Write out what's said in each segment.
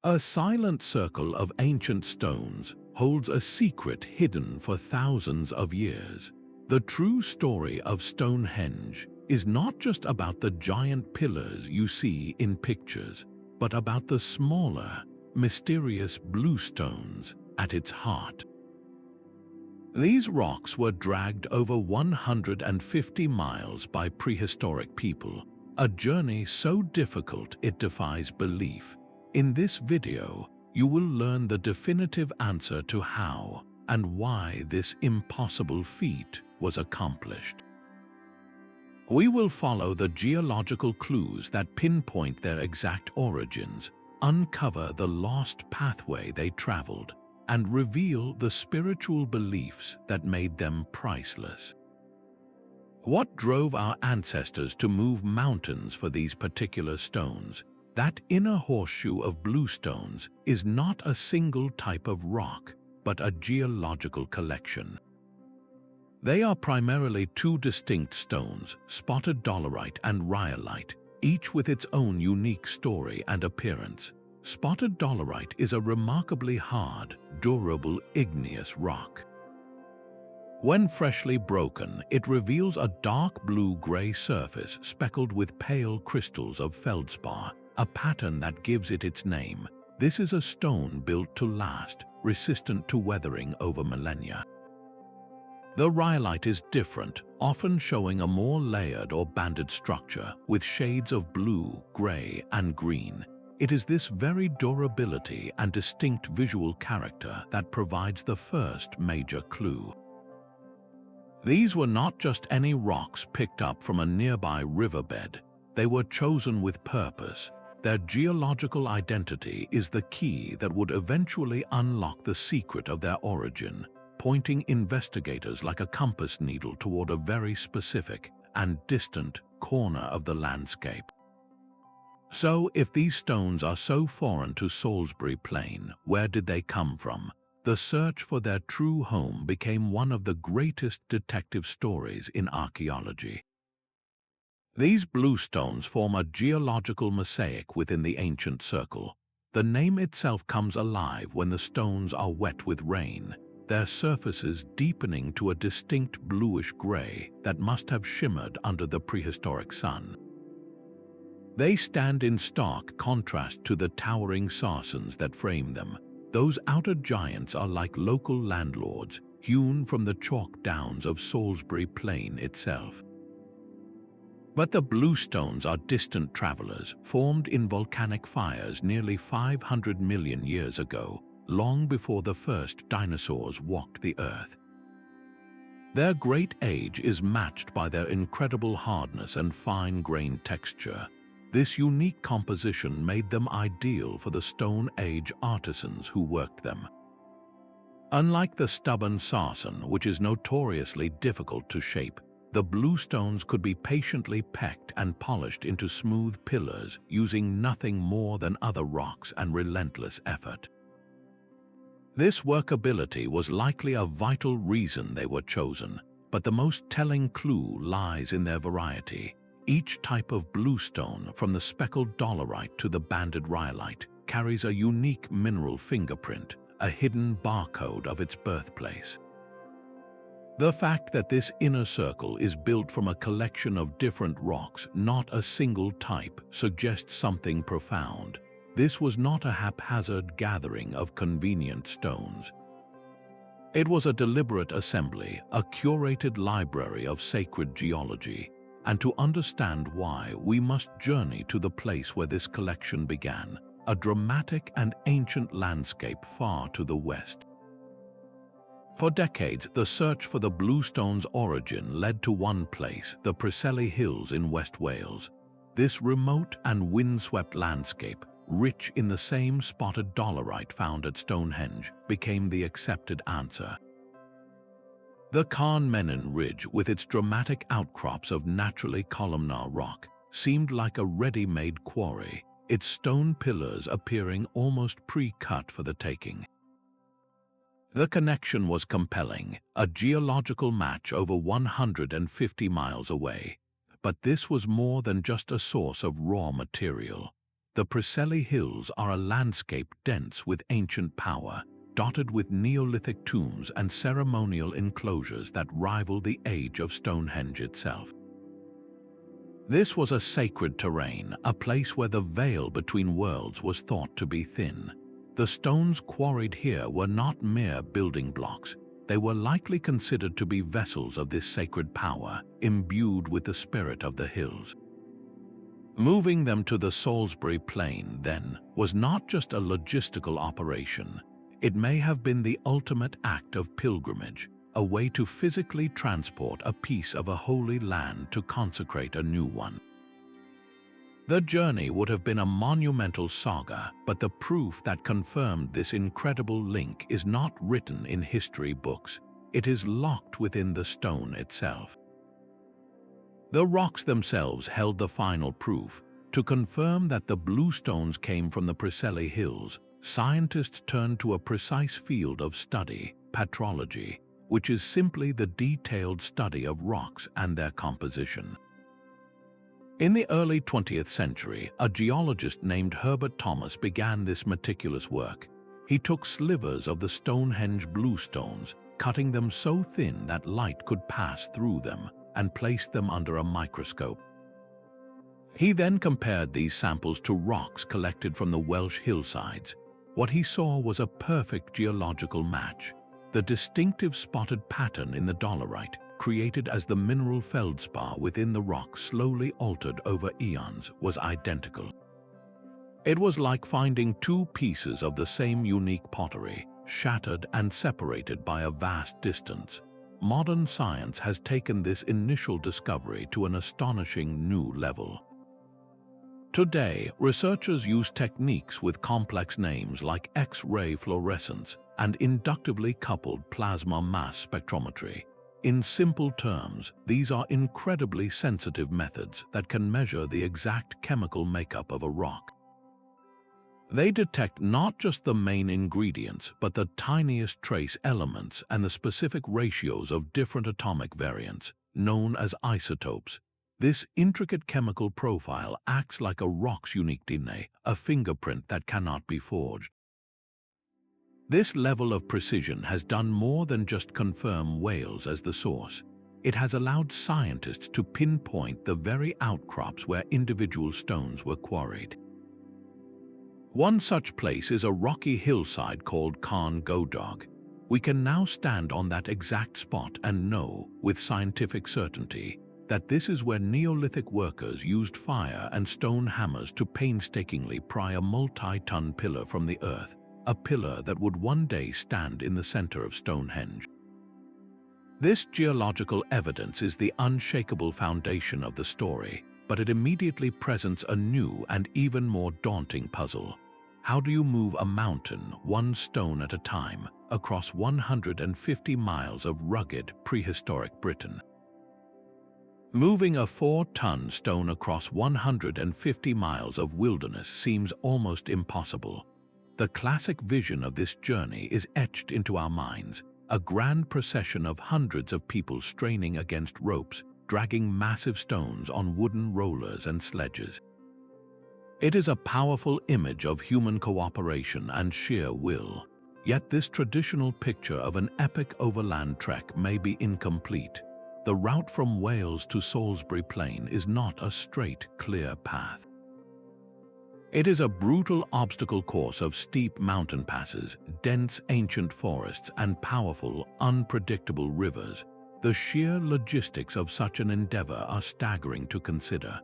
A silent circle of ancient stones holds a secret hidden for thousands of years. The true story of Stonehenge is not just about the giant pillars you see in pictures, but about the smaller, mysterious bluestones at its heart. These rocks were dragged over 150 miles by prehistoric people, a journey so difficult it defies belief. In this video, you will learn the definitive answer to how and why this impossible feat was accomplished. We will follow the geological clues that pinpoint their exact origins, uncover the lost pathway they traveled, and reveal the spiritual beliefs that made them priceless. What drove our ancestors to move mountains for these particular stones? That inner horseshoe of bluestones is not a single type of rock, but a geological collection. They are primarily two distinct stones, spotted dolerite and rhyolite, each with its own unique story and appearance. Spotted dolerite is a remarkably hard, durable igneous rock. When freshly broken, it reveals a dark blue-gray surface speckled with pale crystals of feldspar, a pattern that gives it its name. This is a stone built to last, resistant to weathering over millennia. The rhyolite is different, often showing a more layered or banded structure with shades of blue, gray, and green. It is this very durability and distinct visual character that provides the first major clue. These were not just any rocks picked up from a nearby riverbed. They were chosen with purpose. Their geological identity is the key that would eventually unlock the secret of their origin, pointing investigators like a compass needle toward a very specific and distant corner of the landscape. So, if these stones are so foreign to Salisbury Plain, where did they come from? The search for their true home became one of the greatest detective stories in archaeology. These bluestones form a geological mosaic within the ancient circle. The name itself comes alive when the stones are wet with rain, their surfaces deepening to a distinct bluish-gray that must have shimmered under the prehistoric sun. They stand in stark contrast to the towering sarsens that frame them. Those outer giants are like local landlords, hewn from the chalk downs of Salisbury Plain itself. But the bluestones are distant travelers, formed in volcanic fires nearly 500 million years ago, long before the first dinosaurs walked the earth. Their great age is matched by their incredible hardness and fine-grained texture. This unique composition made them ideal for the Stone Age artisans who worked them. Unlike the stubborn sarsen, which is notoriously difficult to shape, the bluestones could be patiently pecked and polished into smooth pillars using nothing more than other rocks and relentless effort. This workability was likely a vital reason they were chosen, but the most telling clue lies in their variety. Each type of bluestone, from the speckled dolerite to the banded rhyolite, carries a unique mineral fingerprint, a hidden barcode of its birthplace. The fact that this inner circle is built from a collection of different rocks, not a single type, suggests something profound. This was not a haphazard gathering of convenient stones. It was a deliberate assembly, a curated library of sacred geology. And to understand why, we must journey to the place where this collection began, a dramatic and ancient landscape far to the west. For decades, the search for the bluestone's origin led to one place, the Preseli Hills in West Wales. This remote and windswept landscape, rich in the same spotted dolerite found at Stonehenge, became the accepted answer. The Carn Goedog Ridge, with its dramatic outcrops of naturally columnar rock, seemed like a ready-made quarry, its stone pillars appearing almost pre-cut for the taking. The connection was compelling, a geological match over 150 miles away. But this was more than just a source of raw material. The Preseli Hills are a landscape dense with ancient power, dotted with Neolithic tombs and ceremonial enclosures that rival the age of Stonehenge itself. This was a sacred terrain, a place where the veil between worlds was thought to be thin. The stones quarried here were not mere building blocks. They were likely considered to be vessels of this sacred power, imbued with the spirit of the hills. Moving them to the Salisbury Plain, then, was not just a logistical operation. It may have been the ultimate act of pilgrimage, a way to physically transport a piece of a holy land to consecrate a new one. The journey would have been a monumental saga, but the proof that confirmed this incredible link is not written in history books. It is locked within the stone itself. The rocks themselves held the final proof. To confirm that the Bluestones came from the Preseli Hills, scientists turned to a precise field of study, petrology, which is simply the detailed study of rocks and their composition. In the early 20th century, a geologist named Herbert Thomas began this meticulous work. He took slivers of the Stonehenge bluestones, cutting them so thin that light could pass through them, and placed them under a microscope. He then compared these samples to rocks collected from the Welsh hillsides. What he saw was a perfect geological match. The distinctive spotted pattern in the dolerite, created as the mineral feldspar within the rock slowly altered over eons, was identical. It was like finding two pieces of the same unique pottery, shattered and separated by a vast distance. Modern science has taken this initial discovery to an astonishing new level. Today, researchers use techniques with complex names like X-ray fluorescence and inductively coupled plasma mass spectrometry. In simple terms, these are incredibly sensitive methods that can measure the exact chemical makeup of a rock. They detect not just the main ingredients, but the tiniest trace elements and the specific ratios of different atomic variants, known as isotopes. This intricate chemical profile acts like a rock's unique DNA, a fingerprint that cannot be forged. This level of precision has done more than just confirm Wales as the source. It has allowed scientists to pinpoint the very outcrops where individual stones were quarried. One such place is a rocky hillside called Carn Goedog. We can now stand on that exact spot and know, with scientific certainty, that this is where Neolithic workers used fire and stone hammers to painstakingly pry a multi-ton pillar from the earth, a pillar that would one day stand in the center of Stonehenge. This geological evidence is the unshakable foundation of the story, but it immediately presents a new and even more daunting puzzle. How do you move a mountain, one stone at a time, across 150 miles of rugged, prehistoric Britain? Moving a 4-ton stone across 150 miles of wilderness seems almost impossible. The classic vision of this journey is etched into our minds, a grand procession of hundreds of people straining against ropes, dragging massive stones on wooden rollers and sledges. It is a powerful image of human cooperation and sheer will. Yet this traditional picture of an epic overland trek may be incomplete. The route from Wales to Salisbury Plain is not a straight, clear path. It is a brutal obstacle course of steep mountain passes, dense ancient forests, and powerful, unpredictable rivers. The sheer logistics of such an endeavor are staggering to consider.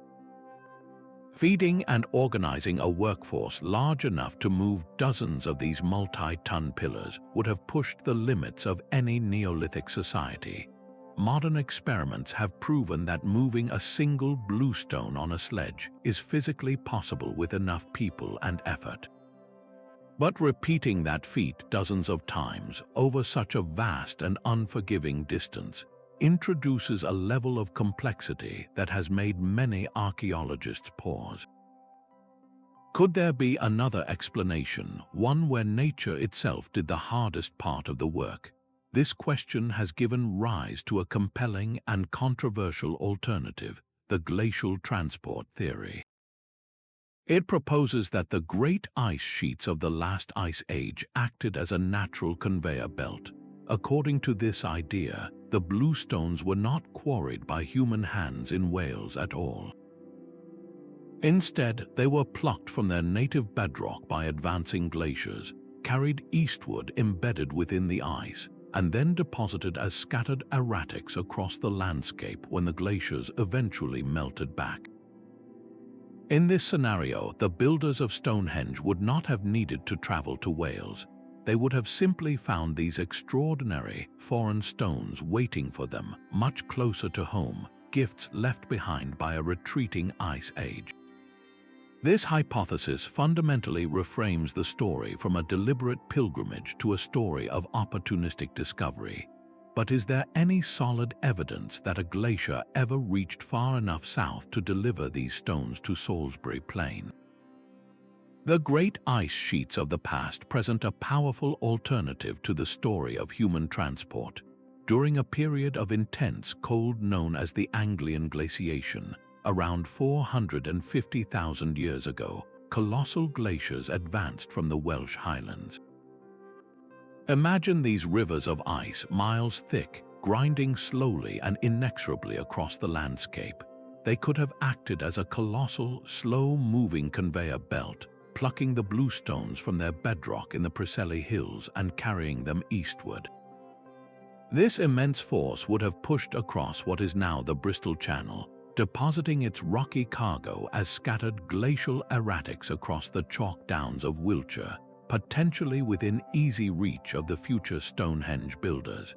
Feeding and organizing a workforce large enough to move dozens of these multi-ton pillars would have pushed the limits of any Neolithic society. Modern experiments have proven that moving a single bluestone on a sledge is physically possible with enough people and effort. But repeating that feat dozens of times over such a vast and unforgiving distance introduces a level of complexity that has made many archaeologists pause. Could there be another explanation, one where nature itself did the hardest part of the work? This question has given rise to a compelling and controversial alternative, the glacial transport theory. It proposes that the great ice sheets of the last ice age acted as a natural conveyor belt. According to this idea, the bluestones were not quarried by human hands in Wales at all. Instead, they were plucked from their native bedrock by advancing glaciers, carried eastward embedded within the ice, and then deposited as scattered erratics across the landscape when the glaciers eventually melted back. In this scenario, the builders of Stonehenge would not have needed to travel to Wales. They would have simply found these extraordinary foreign stones waiting for them much closer to home, gifts left behind by a retreating ice age. This hypothesis fundamentally reframes the story from a deliberate pilgrimage to a story of opportunistic discovery. But is there any solid evidence that a glacier ever reached far enough south to deliver these stones to Salisbury Plain? The great ice sheets of the past present a powerful alternative to the story of human transport. During a period of intense cold known as the Anglian glaciation, around 450,000 years ago, colossal glaciers advanced from the Welsh highlands. Imagine these rivers of ice, miles thick, grinding slowly and inexorably across the landscape. They could have acted as a colossal, slow-moving conveyor belt, plucking the bluestones from their bedrock in the Preseli Hills and carrying them eastward. This immense force would have pushed across what is now the Bristol Channel, depositing its rocky cargo as scattered glacial erratics across the chalk downs of Wiltshire, potentially within easy reach of the future Stonehenge builders.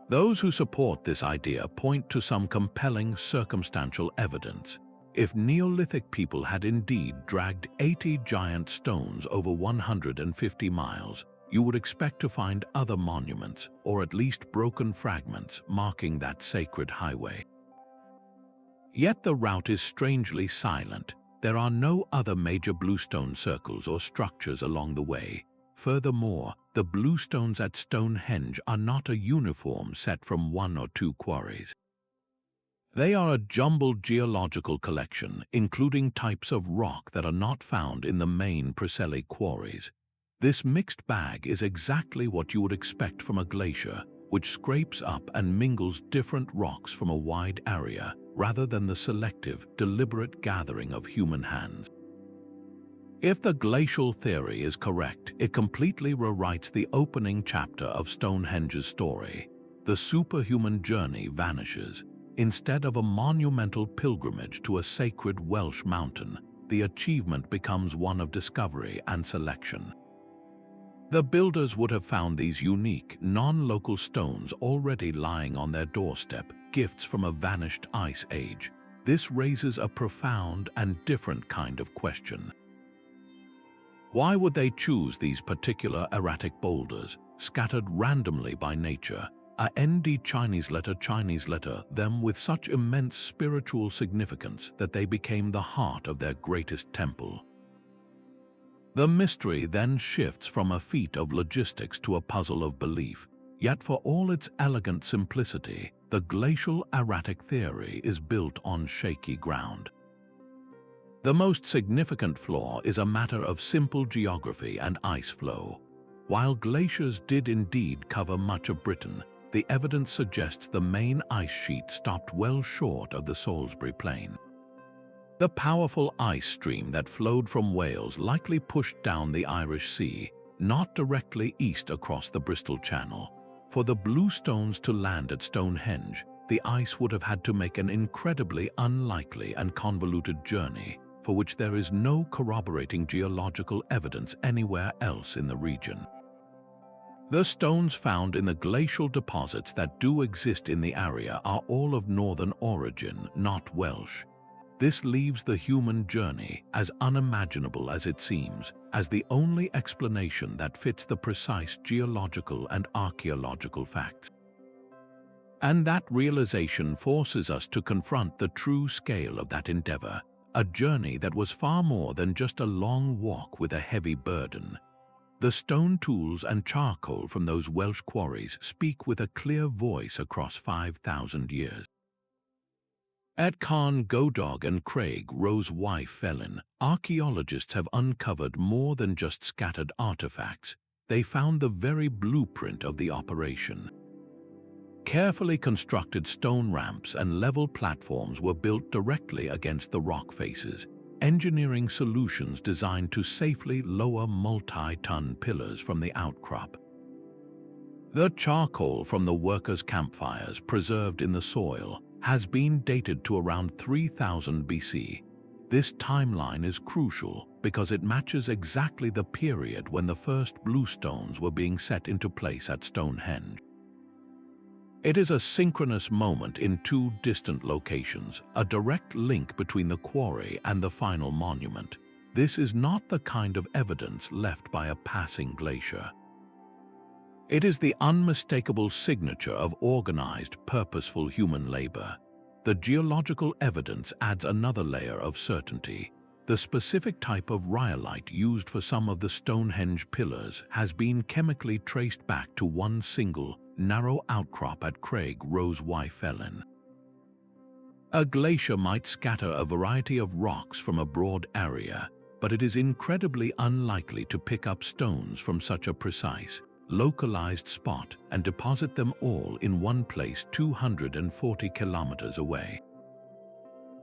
Those who support this idea point to some compelling circumstantial evidence. If Neolithic people had indeed dragged 80 giant stones over 150 miles, you would expect to find other monuments, or at least broken fragments, marking that sacred highway. Yet the route is strangely silent. There are no other major bluestone circles or structures along the way. Furthermore, the bluestones at Stonehenge are not a uniform set from one or two quarries. They are a jumbled geological collection, including types of rock that are not found in the main Preseli quarries. This mixed bag is exactly what you would expect from a glacier, which scrapes up and mingles different rocks from a wide area, rather than the selective, deliberate gathering of human hands. If the glacial theory is correct, it completely rewrites the opening chapter of Stonehenge's story. The superhuman journey vanishes. Instead of a monumental pilgrimage to a sacred Welsh mountain, the achievement becomes one of discovery and selection. The builders would have found these unique, non-local stones already lying on their doorstep, gifts from a vanished ice age. This raises a profound and different kind of question. Why would they choose these particular erratic boulders, scattered randomly by nature, a ND Chinese letter them with such immense spiritual significance that they became the heart of their greatest temple? The mystery then shifts from a feat of logistics to a puzzle of belief. Yet for all its elegant simplicity, the glacial erratic theory is built on shaky ground. The most significant flaw is a matter of simple geography and ice flow. While glaciers did indeed cover much of Britain, the evidence suggests the main ice sheet stopped well short of the Salisbury Plain. The powerful ice stream that flowed from Wales likely pushed down the Irish Sea, not directly east across the Bristol Channel. For the bluestones to land at Stonehenge, the ice would have had to make an incredibly unlikely and convoluted journey, for which there is no corroborating geological evidence anywhere else in the region. The stones found in the glacial deposits that do exist in the area are all of northern origin, not Welsh. This leaves the human journey, as unimaginable as it seems, as the only explanation that fits the precise geological and archaeological facts. And that realization forces us to confront the true scale of that endeavor, a journey that was far more than just a long walk with a heavy burden. The stone tools and charcoal from those Welsh quarries speak with a clear voice across 5,000 years. At Carn Goedog and Craig Rose Y Felin, archaeologists have uncovered more than just scattered artifacts. They found the very blueprint of the operation. Carefully constructed stone ramps and level platforms were built directly against the rock faces, engineering solutions designed to safely lower multi-ton pillars from the outcrop. The charcoal from the workers' campfires preserved in the soil has been dated to around 3000 BC. This timeline is crucial because it matches exactly the period when the first bluestones were being set into place at Stonehenge. It is a synchronous moment in two distant locations, a direct link between the quarry and the final monument. This is not the kind of evidence left by a passing glacier. It is the unmistakable signature of organized, purposeful human labor. The geological evidence adds another layer of certainty. The specific type of rhyolite used for some of the Stonehenge pillars has been chemically traced back to one single, narrow outcrop at Craig Rose Y Felin. A glacier might scatter a variety of rocks from a broad area, but it is incredibly unlikely to pick up stones from such a precise, localized spot and deposit them all in one place 240 kilometers away.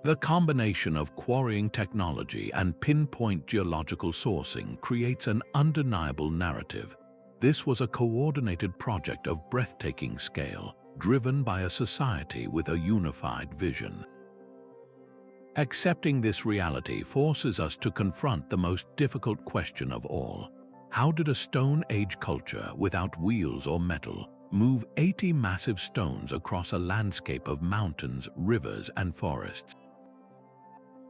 The combination of quarrying technology and pinpoint geological sourcing creates an undeniable narrative. This was a coordinated project of breathtaking scale, driven by a society with a unified vision. Accepting this reality forces us to confront the most difficult question of all. How did a Stone Age culture without wheels or metal move 80 massive stones across a landscape of mountains, rivers, and forests?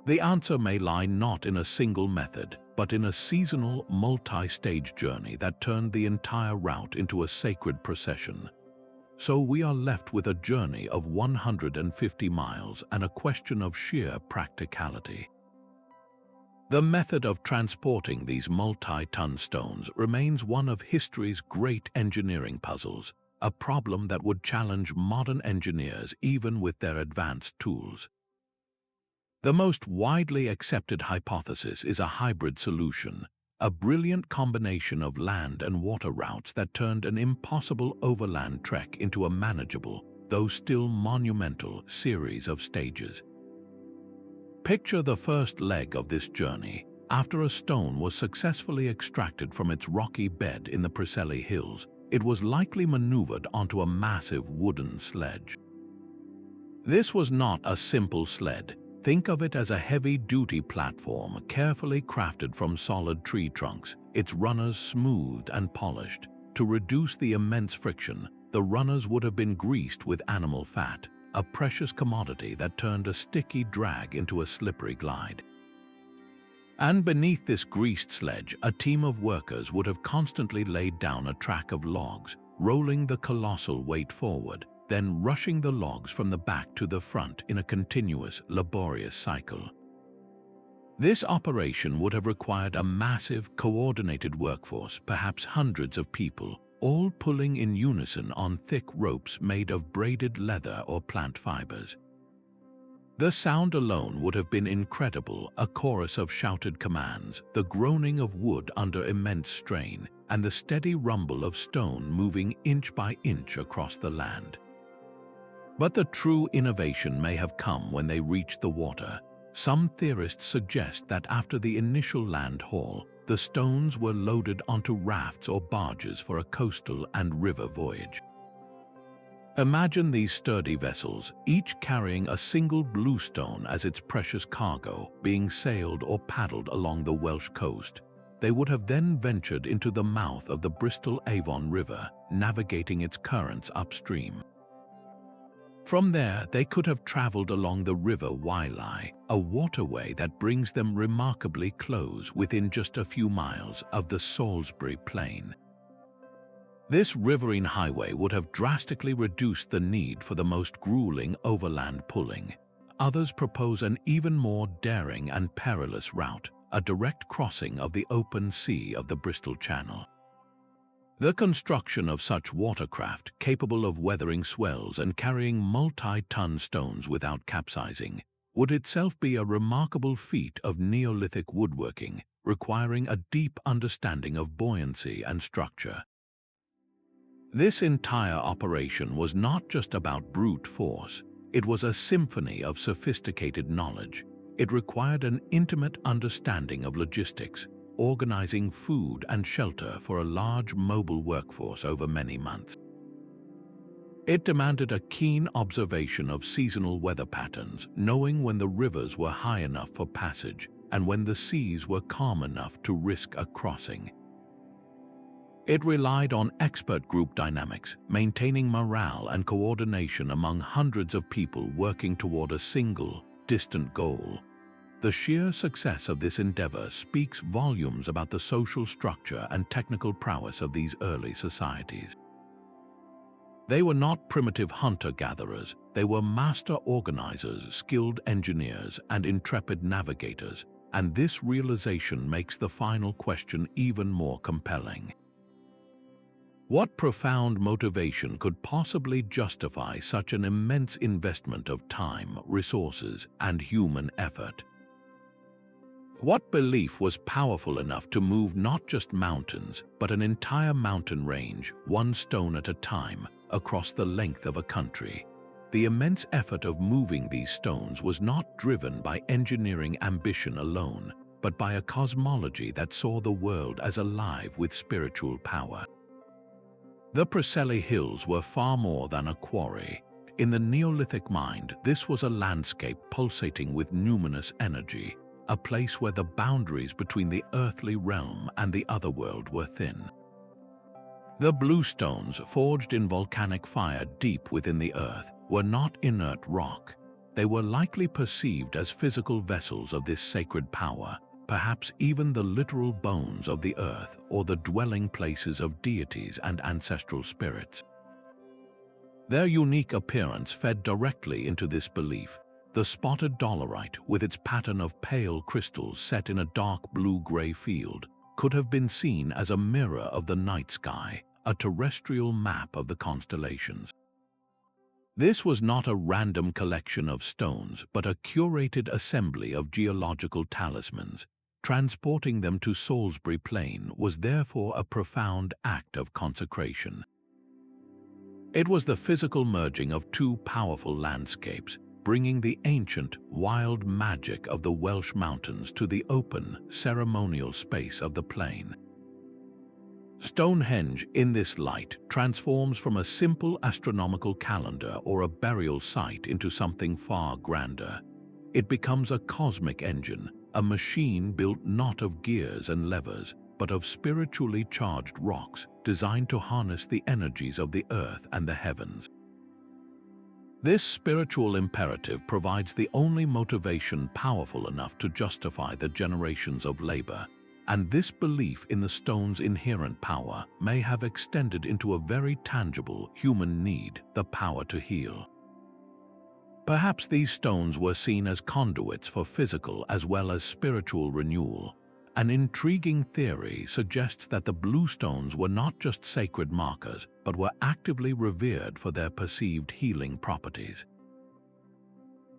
The answer may lie not in a single method, but in a seasonal, multi-stage journey that turned the entire route into a sacred procession. So we are left with a journey of 150 miles and a question of sheer practicality. The method of transporting these multi-ton stones remains one of history's great engineering puzzles, a problem that would challenge modern engineers even with their advanced tools. The most widely accepted hypothesis is a hybrid solution, a brilliant combination of land and water routes that turned an impossible overland trek into a manageable, though still monumental, series of stages. Picture the first leg of this journey. After a stone was successfully extracted from its rocky bed in the Preseli Hills, it was likely maneuvered onto a massive wooden sledge. This was not a simple sled. Think of it as a heavy-duty platform carefully crafted from solid tree trunks, its runners smoothed and polished. To reduce the immense friction, the runners would have been greased with animal fat, a precious commodity that turned a sticky drag into a slippery glide. And beneath this greased sledge, a team of workers would have constantly laid down a track of logs, rolling the colossal weight forward, then rushing the logs from the back to the front in a continuous, laborious cycle. This operation would have required a massive, coordinated workforce, perhaps hundreds of people, all pulling in unison on thick ropes made of braided leather or plant fibers. The sound alone would have been incredible, a chorus of shouted commands, the groaning of wood under immense strain, and the steady rumble of stone moving inch by inch across the land. But the true innovation may have come when they reached the water. Some theorists suggest that after the initial land haul, the stones were loaded onto rafts or barges for a coastal and river voyage. Imagine these sturdy vessels, each carrying a single bluestone as its precious cargo, being sailed or paddled along the Welsh coast. They would have then ventured into the mouth of the Bristol Avon River, navigating its currents upstream. From there, they could have traveled along the River Wylye, a waterway that brings them remarkably close within just a few miles of the Salisbury Plain. This riverine highway would have drastically reduced the need for the most grueling overland pulling. Others propose an even more daring and perilous route, a direct crossing of the open sea of the Bristol Channel. The construction of such watercraft, capable of weathering swells and carrying multi-ton stones without capsizing, would itself be a remarkable feat of Neolithic woodworking, requiring a deep understanding of buoyancy and structure. This entire operation was not just about brute force. It was a symphony of sophisticated knowledge. It required an intimate understanding of logistics, organizing food and shelter for a large mobile workforce over many months. It demanded a keen observation of seasonal weather patterns, knowing when the rivers were high enough for passage and when the seas were calm enough to risk a crossing. It relied on expert group dynamics, maintaining morale and coordination among hundreds of people working toward a single, distant goal. The sheer success of this endeavor speaks volumes about the social structure and technical prowess of these early societies. They were not primitive hunter-gatherers. They were master organizers, skilled engineers, and intrepid navigators, and this realization makes the final question even more compelling. What profound motivation could possibly justify such an immense investment of time, resources, and human effort? What belief was powerful enough to move not just mountains, but an entire mountain range, one stone at a time, across the length of a country? The immense effort of moving these stones was not driven by engineering ambition alone, but by a cosmology that saw the world as alive with spiritual power. The Preseli Hills were far more than a quarry. In the Neolithic mind, this was a landscape pulsating with numinous energy, a place where the boundaries between the earthly realm and the other world were thin. The Bluestones, forged in volcanic fire deep within the earth, were not inert rock. They were likely perceived as physical vessels of this sacred power, perhaps even the literal bones of the earth or the dwelling places of deities and ancestral spirits. Their unique appearance fed directly into this belief. The spotted dolerite, with its pattern of pale crystals set in a dark blue-gray field, could have been seen as a mirror of the night sky, a terrestrial map of the constellations. This was not a random collection of stones, but a curated assembly of geological talismans. Transporting them to Salisbury Plain was therefore a profound act of consecration. It was the physical merging of two powerful landscapes, bringing the ancient, wild magic of the Welsh mountains to the open, ceremonial space of the plain. Stonehenge, in this light, transforms from a simple astronomical calendar or a burial site into something far grander. It becomes a cosmic engine, a machine built not of gears and levers, but of spiritually charged rocks designed to harness the energies of the earth and the heavens. This spiritual imperative provides the only motivation powerful enough to justify the generations of labor, and this belief in the stone's inherent power may have extended into a very tangible human need, the power to heal. Perhaps these stones were seen as conduits for physical as well as spiritual renewal. An intriguing theory suggests that the Bluestones were not just sacred markers, but were actively revered for their perceived healing properties.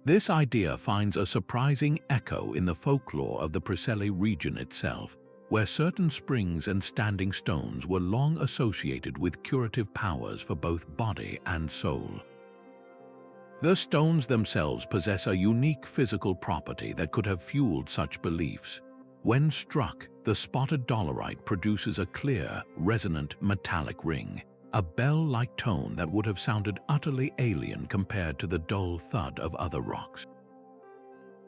This idea finds a surprising echo in the folklore of the Preseli region itself, where certain springs and standing stones were long associated with curative powers for both body and soul. The stones themselves possess a unique physical property that could have fueled such beliefs. When struck, the spotted dolerite produces a clear, resonant metallic ring, a bell-like tone that would have sounded utterly alien compared to the dull thud of other rocks.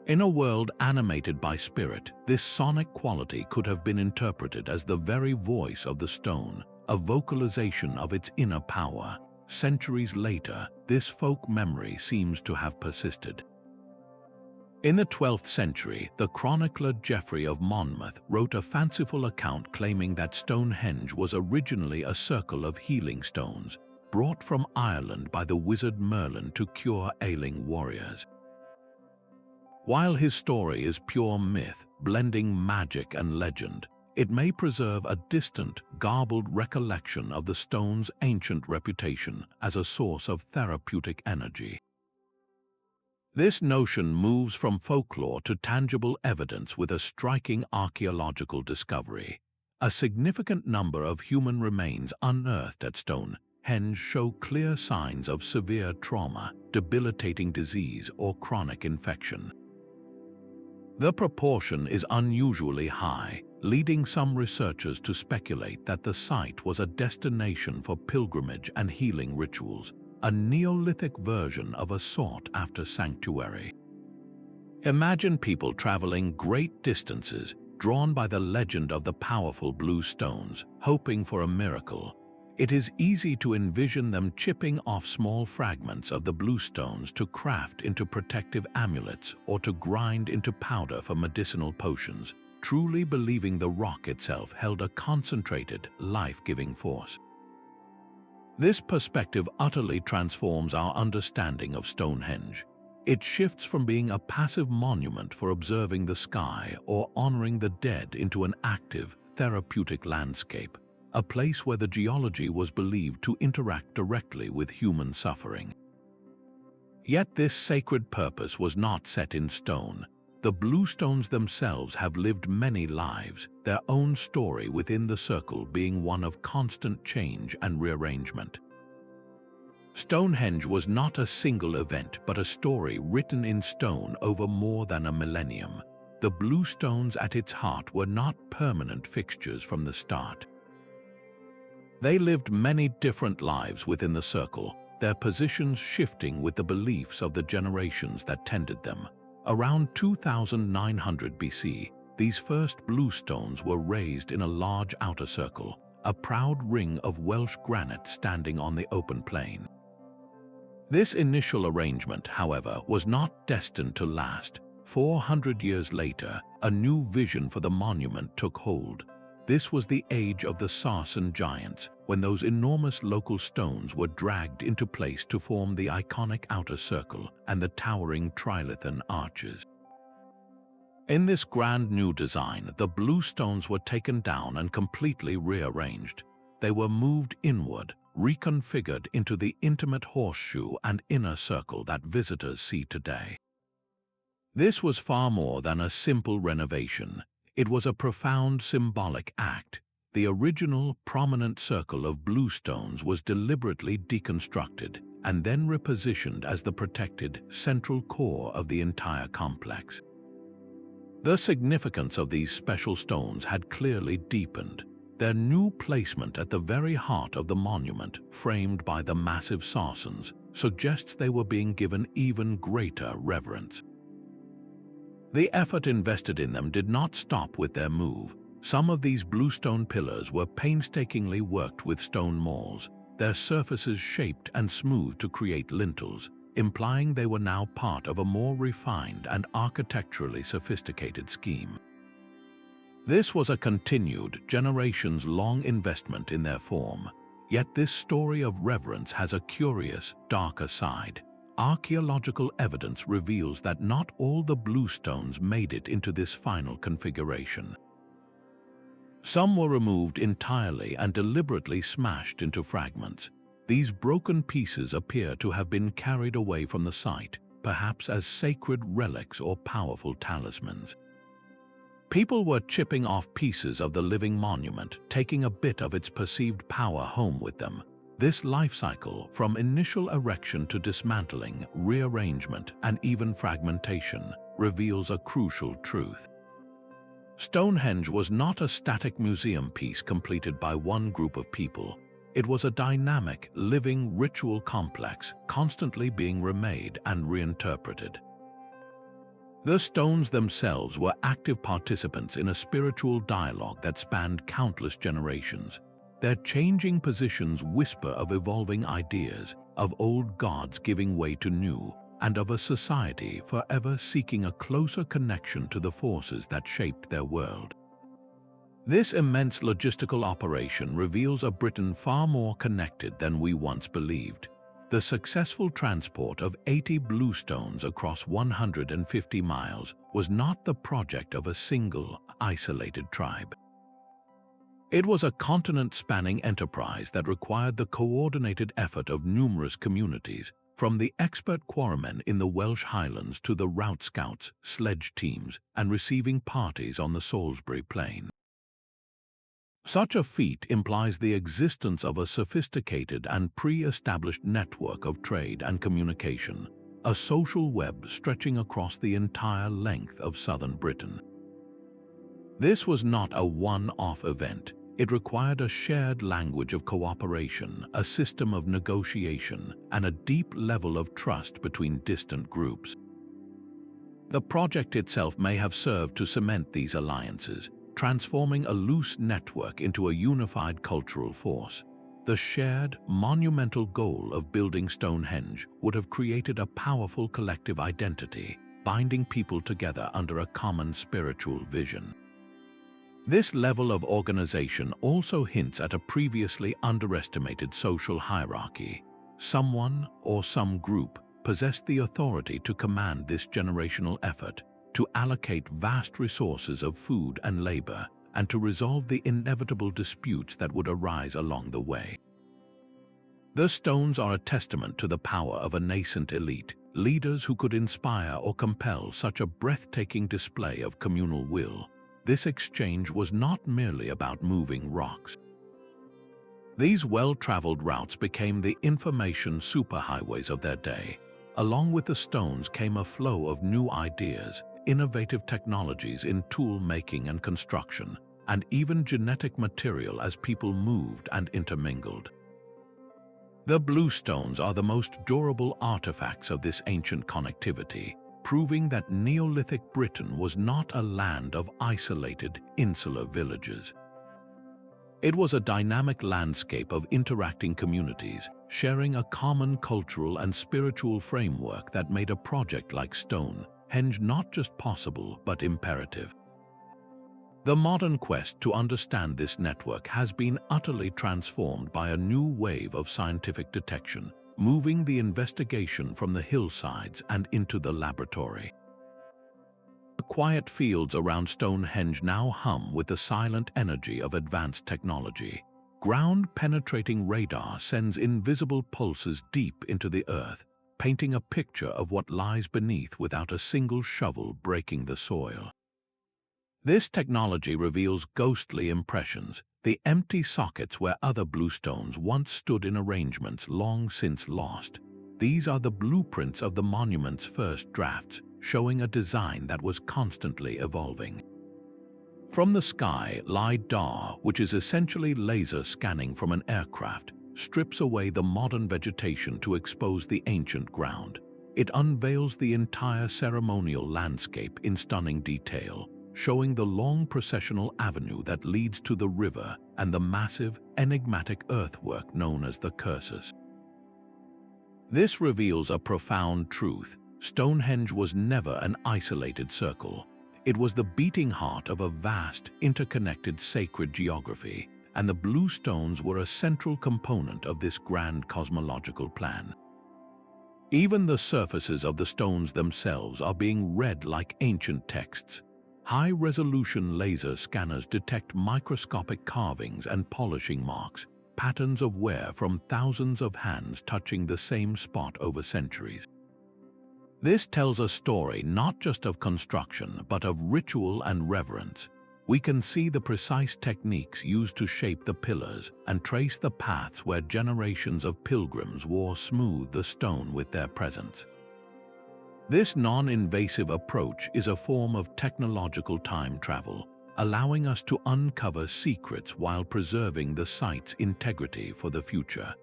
In a world animated by spirit, this sonic quality could have been interpreted as the very voice of the stone, a vocalization of its inner power. Centuries later, this folk memory seems to have persisted. In the 12th century, the chronicler Geoffrey of Monmouth wrote a fanciful account claiming that Stonehenge was originally a circle of healing stones, brought from Ireland by the wizard Merlin to cure ailing warriors. While his story is pure myth, blending magic and legend, it may preserve a distant, garbled recollection of the stone's ancient reputation as a source of therapeutic energy. This notion moves from folklore to tangible evidence with a striking archaeological discovery. A significant number of human remains unearthed at Stonehenge show clear signs of severe trauma, debilitating disease, or chronic infection. The proportion is unusually high, leading some researchers to speculate that the site was a destination for pilgrimage and healing rituals, a Neolithic version of a sought-after sanctuary. Imagine people traveling great distances, drawn by the legend of the powerful Bluestones, hoping for a miracle. It is easy to envision them chipping off small fragments of the Bluestones to craft into protective amulets or to grind into powder for medicinal potions, truly believing the rock itself held a concentrated, life-giving force. This perspective utterly transforms our understanding of Stonehenge. It shifts from being a passive monument for observing the sky or honoring the dead into an active, therapeutic landscape, a place where the geology was believed to interact directly with human suffering. Yet this sacred purpose was not set in stone. The Bluestones themselves have lived many lives, their own story within the circle being one of constant change and rearrangement. Stonehenge was not a single event, but a story written in stone over more than a millennium. The Bluestones at its heart were not permanent fixtures from the start. They lived many different lives within the circle, their positions shifting with the beliefs of the generations that tended them. Around 2900 BC, these first Bluestones were raised in a large outer circle, a proud ring of Welsh granite standing on the open plain. This initial arrangement, however, was not destined to last. 400 years later, a new vision for the monument took hold. This was the age of the Sarsen giants, when those enormous local stones were dragged into place to form the iconic outer circle and the towering trilithon arches. In this grand new design, the Bluestones were taken down and completely rearranged. They were moved inward, reconfigured into the intimate horseshoe and inner circle that visitors see today. This was far more than a simple renovation. It was a profound symbolic act. The original prominent circle of Bluestones was deliberately deconstructed and then repositioned as the protected central core of the entire complex. The significance of these special stones had clearly deepened. Their new placement at the very heart of the monument, framed by the massive Sarsens, suggests they were being given even greater reverence. The effort invested in them did not stop with their move. Some of these bluestone pillars were painstakingly worked with stone mauls, their surfaces shaped and smoothed to create lintels, implying they were now part of a more refined and architecturally sophisticated scheme. This was a continued, generations-long investment in their form, yet this story of reverence has a curious, darker side. Archaeological evidence reveals that not all the Bluestones made it into this final configuration. Some were removed entirely and deliberately smashed into fragments. These broken pieces appear to have been carried away from the site, perhaps as sacred relics or powerful talismans. People were chipping off pieces of the living monument, taking a bit of its perceived power home with them. This life cycle, from initial erection to dismantling, rearrangement, and even fragmentation, reveals a crucial truth. Stonehenge was not a static museum piece completed by one group of people. It was a dynamic, living ritual complex, constantly being remade and reinterpreted. The stones themselves were active participants in a spiritual dialogue that spanned countless generations. Their changing positions whisper of evolving ideas, of old gods giving way to new, and of a society forever seeking a closer connection to the forces that shaped their world. This immense logistical operation reveals a Britain far more connected than we once believed. The successful transport of 80 Bluestones across 150 miles was not the project of a single, isolated tribe. It was a continent-spanning enterprise that required the coordinated effort of numerous communities, from the expert quarrymen in the Welsh Highlands to the route scouts, sledge teams, and receiving parties on the Salisbury Plain. Such a feat implies the existence of a sophisticated and pre-established network of trade and communication, a social web stretching across the entire length of southern Britain. This was not a one-off event. It required a shared language of cooperation, a system of negotiation, and a deep level of trust between distant groups. The project itself may have served to cement these alliances, transforming a loose network into a unified cultural force. The shared, monumental goal of building Stonehenge would have created a powerful collective identity, binding people together under a common spiritual vision. This level of organization also hints at a previously underestimated social hierarchy. Someone or some group possessed the authority to command this generational effort, to allocate vast resources of food and labor, and to resolve the inevitable disputes that would arise along the way. The stones are a testament to the power of a nascent elite, leaders who could inspire or compel such a breathtaking display of communal will. This exchange was not merely about moving rocks. These well-traveled routes became the information superhighways of their day. Along with the stones came a flow of new ideas, innovative technologies in tool making and construction, and even genetic material as people moved and intermingled. The Bluestones are the most durable artifacts of this ancient connectivity, proving that Neolithic Britain was not a land of isolated, insular villages. It was a dynamic landscape of interacting communities, sharing a common cultural and spiritual framework that made a project like Stonehenge not just possible but imperative. The modern quest to understand this network has been utterly transformed by a new wave of scientific detection, moving the investigation from the hillsides and into the laboratory. The quiet fields around Stonehenge now hum with the silent energy of advanced technology. Ground-penetrating radar sends invisible pulses deep into the earth, painting a picture of what lies beneath without a single shovel breaking the soil. This technology reveals ghostly impressions, the empty sockets where other bluestones once stood in arrangements long since lost. These are the blueprints of the monument's first drafts, showing a design that was constantly evolving. From the sky, LiDAR, which is essentially laser scanning from an aircraft, strips away the modern vegetation to expose the ancient ground. It unveils the entire ceremonial landscape in stunning detail, showing the long processional avenue that leads to the river and the massive, enigmatic earthwork known as the cursus. This reveals a profound truth. Stonehenge was never an isolated circle. It was the beating heart of a vast, interconnected sacred geography, and the Bluestones were a central component of this grand cosmological plan. Even the surfaces of the stones themselves are being read like ancient texts. High-resolution laser scanners detect microscopic carvings and polishing marks, patterns of wear from thousands of hands touching the same spot over centuries. This tells a story not just of construction, but of ritual and reverence. We can see the precise techniques used to shape the pillars and trace the paths where generations of pilgrims wore smooth the stone with their presence. This non-invasive approach is a form of technological time travel, allowing us to uncover secrets while preserving the site's integrity for the future.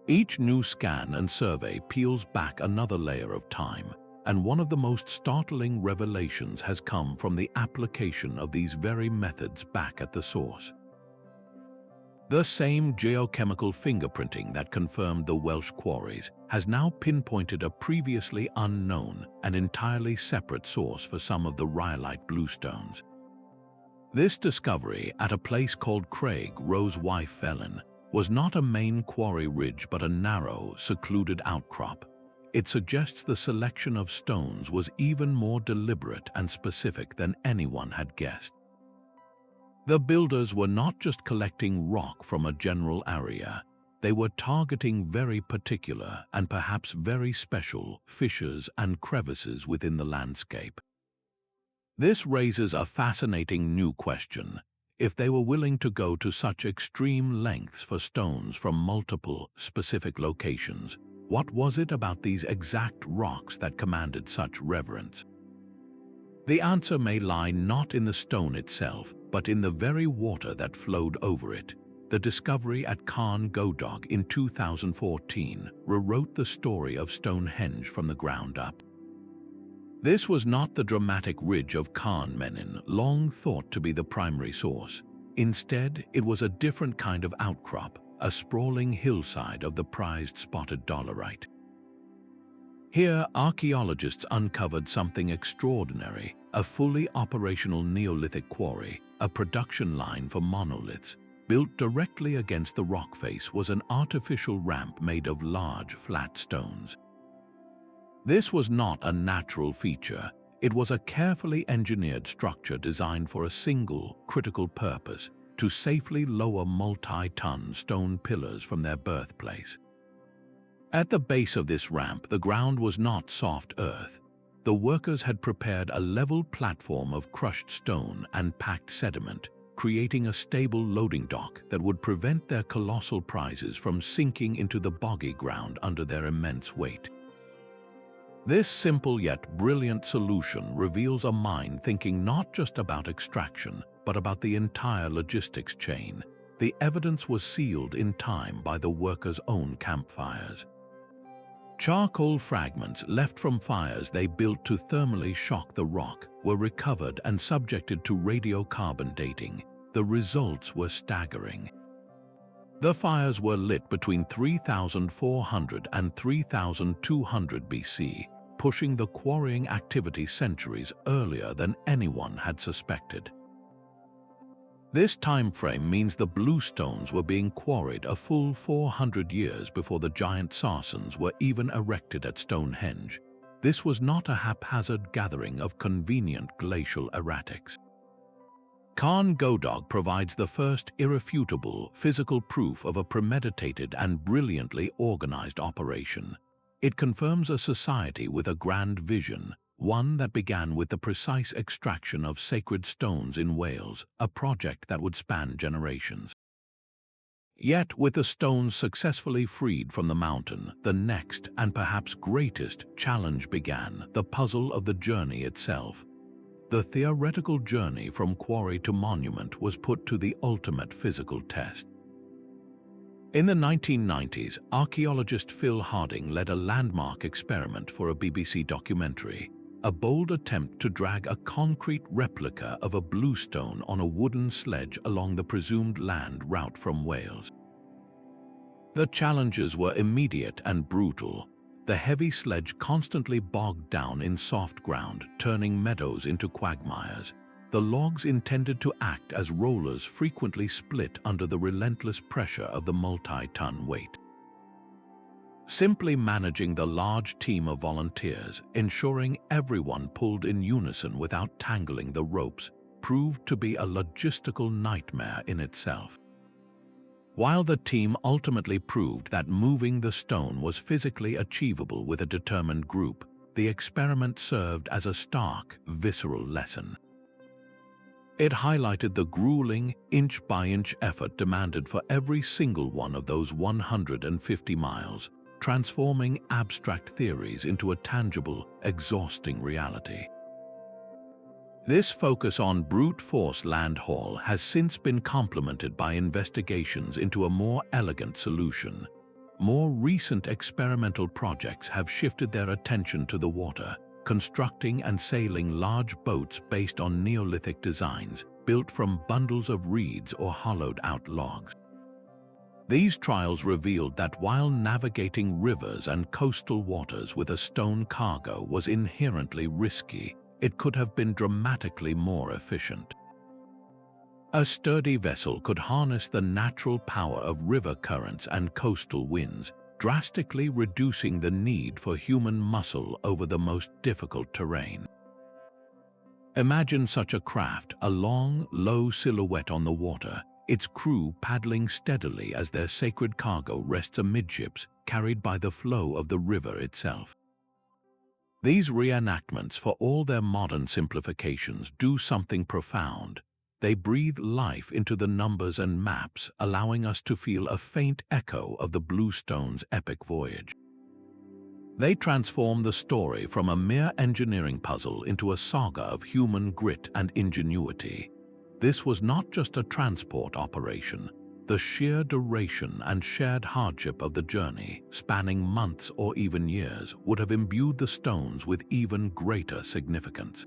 Each new scan and survey peels back another layer of time, and one of the most startling revelations has come from the application of these very methods back at the source. The same geochemical fingerprinting that confirmed the Welsh quarries has now pinpointed a previously unknown and entirely separate source for some of the rhyolite bluestones. This discovery at a place called Craig Rose Wife Felon was not a main quarry ridge but a narrow, secluded outcrop. It suggests the selection of stones was even more deliberate and specific than anyone had guessed. The builders were not just collecting rock from a general area. They were targeting very particular and perhaps very special fissures and crevices within the landscape. This raises a fascinating new question. If they were willing to go to such extreme lengths for stones from multiple, specific locations, what was it about these exact rocks that commanded such reverence? The answer may lie not in the stone itself, but in the very water that flowed over it. The discovery at Carn Goedog in 2014 rewrote the story of Stonehenge from the ground up. This was not the dramatic ridge of Carn Menin, long thought to be the primary source. Instead, it was a different kind of outcrop, a sprawling hillside of the prized spotted dolerite. Here, archaeologists uncovered something extraordinary, a fully operational Neolithic quarry, a production line for monoliths. Built directly against the rock face was an artificial ramp made of large, flat stones. This was not a natural feature. It was a carefully engineered structure designed for a single, critical purpose: to safely lower multi-ton stone pillars from their birthplace. At the base of this ramp, the ground was not soft earth. The workers had prepared a level platform of crushed stone and packed sediment, creating a stable loading dock that would prevent their colossal prizes from sinking into the boggy ground under their immense weight. This simple yet brilliant solution reveals a mind thinking not just about extraction, but about the entire logistics chain. The evidence was sealed in time by the workers' own campfires. Charcoal fragments left from fires they built to thermally shock the rock were recovered and subjected to radiocarbon dating. The results were staggering. The fires were lit between 3400 and 3200 BC, pushing the quarrying activity centuries earlier than anyone had suspected. This time frame means the bluestones were being quarried a full 400 years before the giant sarcens were even erected at Stonehenge. This was not a haphazard gathering of convenient glacial erratics. Carn Goedog provides the first irrefutable physical proof of a premeditated and brilliantly organized operation. It confirms a society with a grand vision, one that began with the precise extraction of sacred stones in Wales, a project that would span generations. Yet, with the stones successfully freed from the mountain, the next and perhaps greatest challenge began: the puzzle of the journey itself. The theoretical journey from quarry to monument was put to the ultimate physical test. In the 1990s, archaeologist Phil Harding led a landmark experiment for a BBC documentary, a bold attempt to drag a concrete replica of a bluestone on a wooden sledge along the presumed land route from Wales. The challenges were immediate and brutal. The heavy sledge constantly bogged down in soft ground, turning meadows into quagmires. The logs intended to act as rollers frequently split under the relentless pressure of the multi-ton weight. Simply managing the large team of volunteers, ensuring everyone pulled in unison without tangling the ropes, proved to be a logistical nightmare in itself. While the team ultimately proved that moving the stone was physically achievable with a determined group, the experiment served as a stark, visceral lesson. It highlighted the grueling, inch-by-inch effort demanded for every single one of those 150 miles, transforming abstract theories into a tangible, exhausting reality. This focus on brute force land haul has since been complemented by investigations into a more elegant solution. More recent experimental projects have shifted their attention to the water, constructing and sailing large boats based on Neolithic designs, built from bundles of reeds or hollowed-out logs. These trials revealed that while navigating rivers and coastal waters with a stone cargo was inherently risky, it could have been dramatically more efficient. A sturdy vessel could harness the natural power of river currents and coastal winds, drastically reducing the need for human muscle over the most difficult terrain. Imagine such a craft, a long, low silhouette on the water, its crew paddling steadily as their sacred cargo rests amidships, carried by the flow of the river itself. These reenactments, for all their modern simplifications, do something profound. They breathe life into the numbers and maps, allowing us to feel a faint echo of the Bluestones' epic voyage. They transform the story from a mere engineering puzzle into a saga of human grit and ingenuity. This was not just a transport operation. The sheer duration and shared hardship of the journey, spanning months or even years, would have imbued the stones with even greater significance.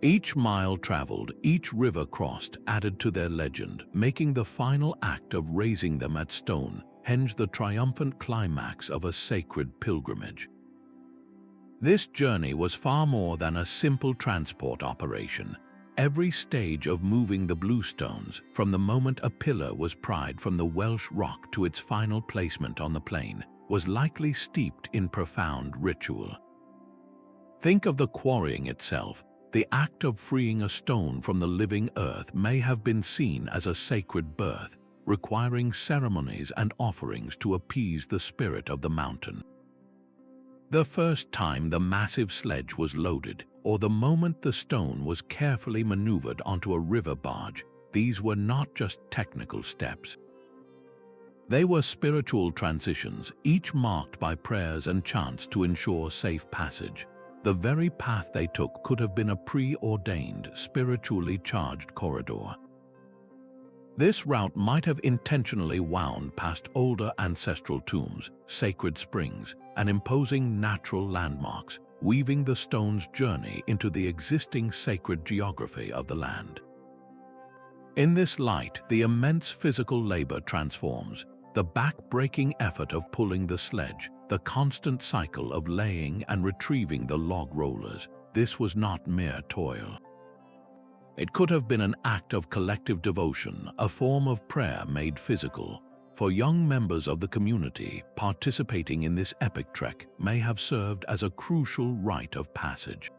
Each mile traveled, each river crossed, added to their legend, making the final act of raising them at Stonehenge the triumphant climax of a sacred pilgrimage. This journey was far more than a simple transport operation. Every stage of moving the Bluestones, from the moment a pillar was pried from the Welsh rock to its final placement on the plain, was likely steeped in profound ritual. Think of the quarrying itself. The act of freeing a stone from the living earth may have been seen as a sacred birth, requiring ceremonies and offerings to appease the spirit of the mountain. The first time the massive sledge was loaded, or the moment the stone was carefully maneuvered onto a river barge, these were not just technical steps. They were spiritual transitions, each marked by prayers and chants to ensure safe passage. The very path they took could have been a preordained, spiritually charged corridor. This route might have intentionally wound past older ancestral tombs, sacred springs, and imposing natural landmarks, weaving the stone's journey into the existing sacred geography of the land. In this light, the immense physical labor transforms. The back-breaking effort of pulling the sledge, the constant cycle of laying and retrieving the log rollers, this was not mere toil. It could have been an act of collective devotion, a form of prayer made physical. For young members of the community, participating in this epic trek may have served as a crucial rite of passage.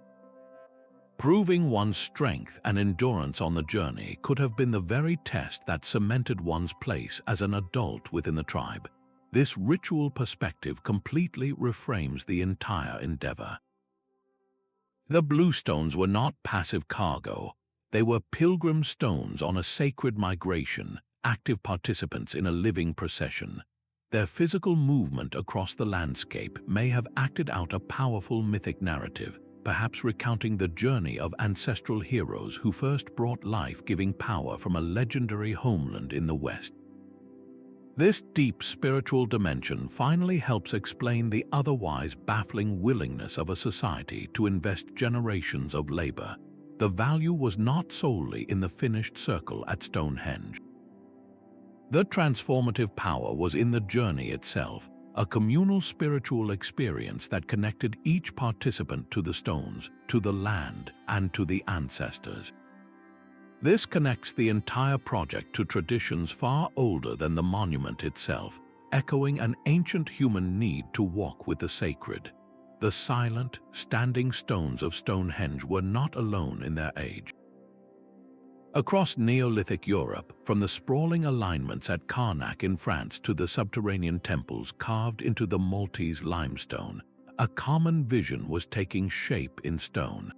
Proving one's strength and endurance on the journey could have been the very test that cemented one's place as an adult within the tribe. This ritual perspective completely reframes the entire endeavor. The Bluestones were not passive cargo. They were pilgrim stones on a sacred migration, active participants in a living procession. Their physical movement across the landscape may have acted out a powerful mythic narrative, perhaps recounting the journey of ancestral heroes who first brought life-giving power from a legendary homeland in the West. This deep spiritual dimension finally helps explain the otherwise baffling willingness of a society to invest generations of labor. The value was not solely in the finished circle at Stonehenge. The transformative power was in the journey itself, a communal spiritual experience that connected each participant to the stones, to the land, and to the ancestors. This connects the entire project to traditions far older than the monument itself, echoing an ancient human need to walk with the sacred. The silent, standing stones of Stonehenge were not alone in their age. Across Neolithic Europe, from the sprawling alignments at Carn in France to the subterranean temples carved into the Maltese limestone, a common vision was taking shape in stone.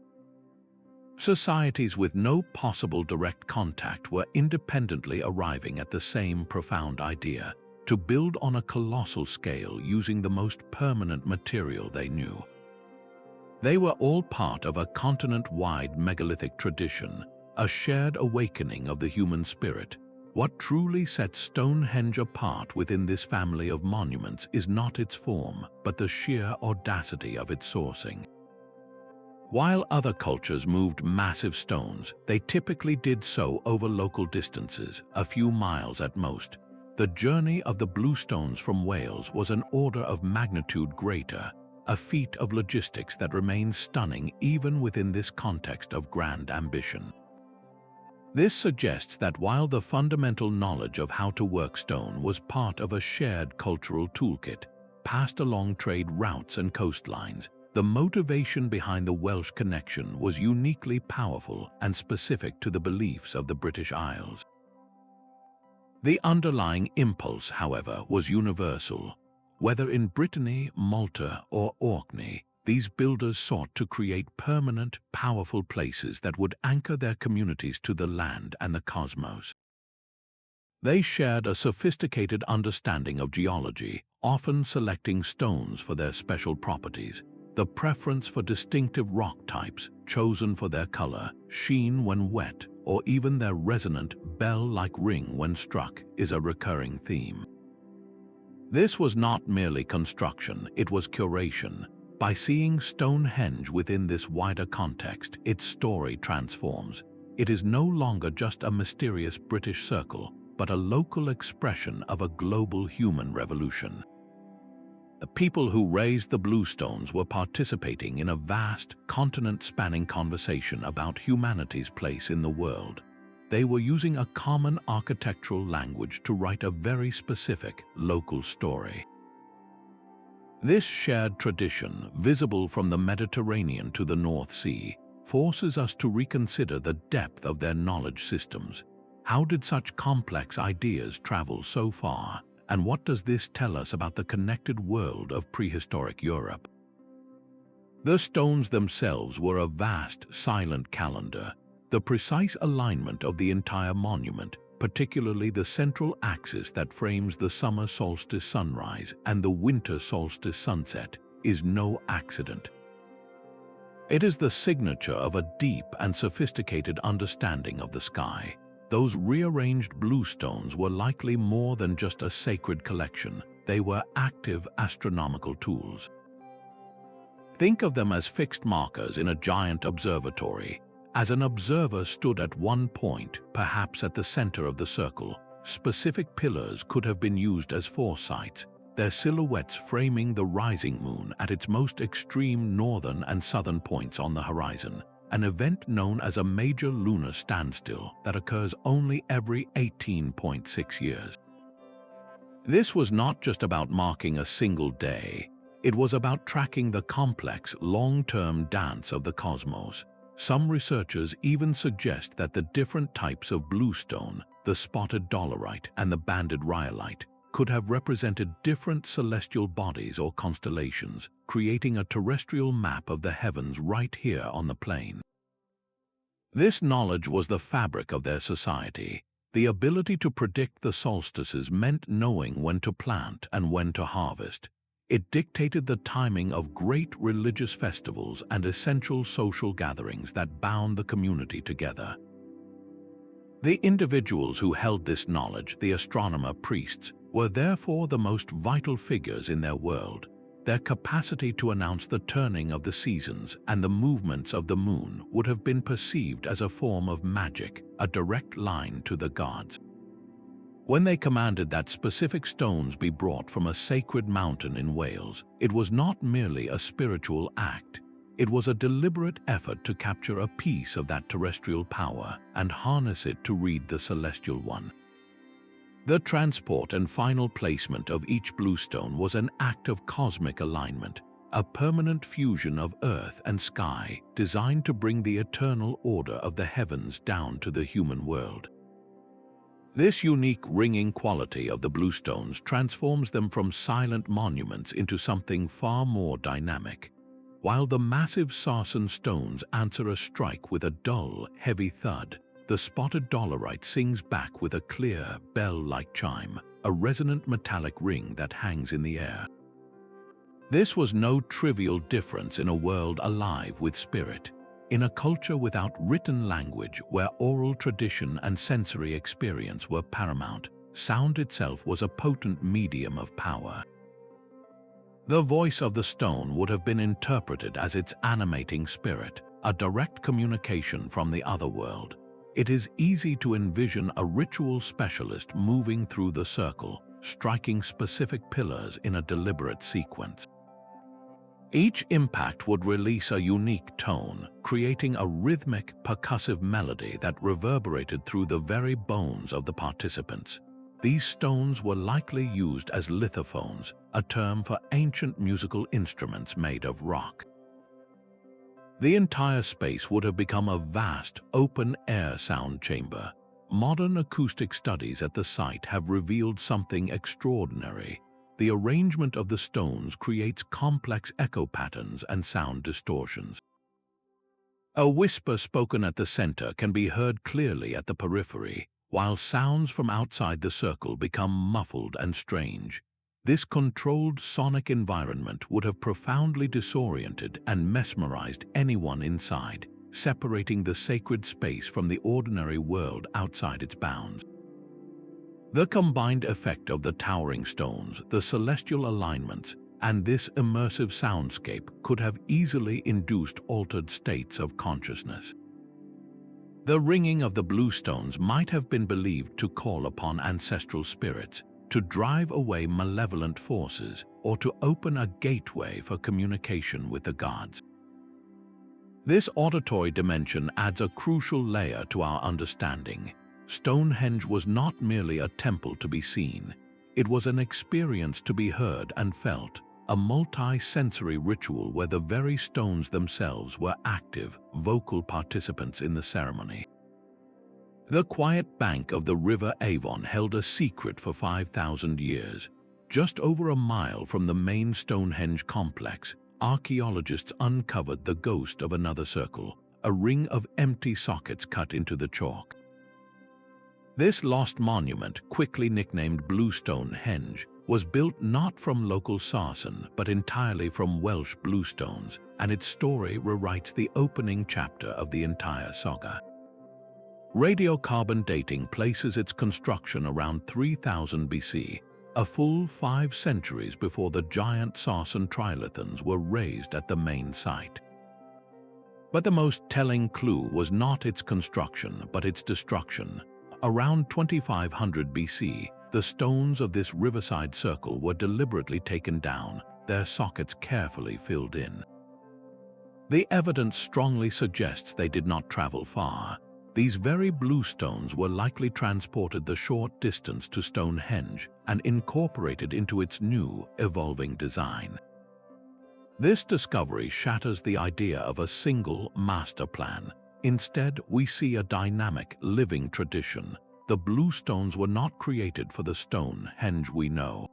Societies with no possible direct contact were independently arriving at the same profound idea: to build on a colossal scale using the most permanent material they knew. They were all part of a continent-wide megalithic tradition, a shared awakening of the human spirit. What truly sets Stonehenge apart within this family of monuments is not its form, but the sheer audacity of its sourcing. While other cultures moved massive stones, they typically did so over local distances, a few miles at most. The journey of the Bluestones from Wales was an order of magnitude greater, a feat of logistics that remains stunning even within this context of grand ambition. This suggests that while the fundamental knowledge of how to work stone was part of a shared cultural toolkit, passed along trade routes and coastlines, The motivation behind the Welsh connection was uniquely powerful and specific to the beliefs of the British Isles. The underlying impulse, however, was universal. Whether in Brittany, Malta, or Orkney, these builders sought to create permanent, powerful places that would anchor their communities to the land and the cosmos. They shared a sophisticated understanding of geology, often selecting stones for their special properties. The preference for distinctive rock types, chosen for their color, sheen when wet, or even their resonant, bell-like ring when struck, is a recurring theme. This was not merely construction, it was curation. By seeing Stonehenge within this wider context, its story transforms. It is no longer just a mysterious British circle, but a local expression of a global human revolution. The people who raised the Bluestones were participating in a vast, continent-spanning conversation about humanity's place in the world. They were using a common architectural language to write a very specific, local story. This shared tradition, visible from the Mediterranean to the North Sea, forces us to reconsider the depth of their knowledge systems. How did such complex ideas travel so far? And what does this tell us about the connected world of prehistoric Europe? The stones themselves were a vast, silent calendar. The precise alignment of the entire monument, particularly the central axis that frames the summer solstice sunrise and the winter solstice sunset, is no accident. It is the signature of a deep and sophisticated understanding of the sky. Those rearranged bluestones were likely more than just a sacred collection. They were active astronomical tools. Think of them as fixed markers in a giant observatory. As an observer stood at one point, perhaps at the center of the circle, specific pillars could have been used as foresights, their silhouettes framing the rising moon at its most extreme northern and southern points on the horizon. An event known as a major lunar standstill that occurs only every 18.6 years. This was not just about marking a single day, it was about tracking the complex, long-term dance of the cosmos. Some researchers even suggest that the different types of bluestone, the spotted dolerite and the banded rhyolite, could have represented different celestial bodies or constellations, creating a terrestrial map of the heavens right here on the plain. This knowledge was the fabric of their society. The ability to predict the solstices meant knowing when to plant and when to harvest. It dictated the timing of great religious festivals and essential social gatherings that bound the community together. The individuals who held this knowledge, the astronomer priests, were therefore the most vital figures in their world. Their capacity to announce the turning of the seasons and the movements of the moon would have been perceived as a form of magic, a direct line to the gods. When they commanded that specific stones be brought from a sacred mountain in Wales, it was not merely a spiritual act. It was a deliberate effort to capture a piece of that terrestrial power and harness it to read the celestial one. The transport and final placement of each bluestone was an act of cosmic alignment, a permanent fusion of earth and sky designed to bring the eternal order of the heavens down to the human world. This unique ringing quality of the bluestones transforms them from silent monuments into something far more dynamic. While the massive sarsen stones answer a strike with a dull, heavy thud, the spotted dolerite sings back with a clear, bell-like chime, a resonant metallic ring that hangs in the air. This was no trivial difference in a world alive with spirit. In a culture without written language, where oral tradition and sensory experience were paramount, sound itself was a potent medium of power. The voice of the stone would have been interpreted as its animating spirit, a direct communication from the other world. It is easy to envision a ritual specialist moving through the circle, striking specific pillars in a deliberate sequence. Each impact would release a unique tone, creating a rhythmic, percussive melody that reverberated through the very bones of the participants. These stones were likely used as lithophones, a term for ancient musical instruments made of rock. The entire space would have become a vast, open-air sound chamber. Modern acoustic studies at the site have revealed something extraordinary. The arrangement of the stones creates complex echo patterns and sound distortions. A whisper spoken at the center can be heard clearly at the periphery, while sounds from outside the circle become muffled and strange. This controlled sonic environment would have profoundly disoriented and mesmerized anyone inside, separating the sacred space from the ordinary world outside its bounds. The combined effect of the towering stones, the celestial alignments, and this immersive soundscape could have easily induced altered states of consciousness. The ringing of the Bluestones might have been believed to call upon ancestral spirits, to drive away malevolent forces, or to open a gateway for communication with the gods. This auditory dimension adds a crucial layer to our understanding. Stonehenge was not merely a temple to be seen. It was an experience to be heard and felt, a multi-sensory ritual where the very stones themselves were active, vocal participants in the ceremony. The quiet bank of the River Avon held a secret for 5,000 years. Just over a mile from the main Stonehenge complex, archaeologists uncovered the ghost of another circle, a ring of empty sockets cut into the chalk. This lost monument, quickly nicknamed Bluestonehenge, was built not from local sarsen but entirely from Welsh bluestones, and its story rewrites the opening chapter of the entire saga. Radiocarbon dating places its construction around 3000 BC, a full 5 centuries before the giant sarsen trilithons were raised at the main site. But the most telling clue was not its construction but its destruction. Around 2500 BC, the stones of this riverside circle were deliberately taken down, their sockets carefully filled in. The evidence strongly suggests they did not travel far. These very bluestones were likely transported the short distance to Stonehenge and incorporated into its new, evolving design. This discovery shatters the idea of a single master plan. Instead, we see a dynamic, living tradition. The Bluestones were not created for the Stonehenge we know.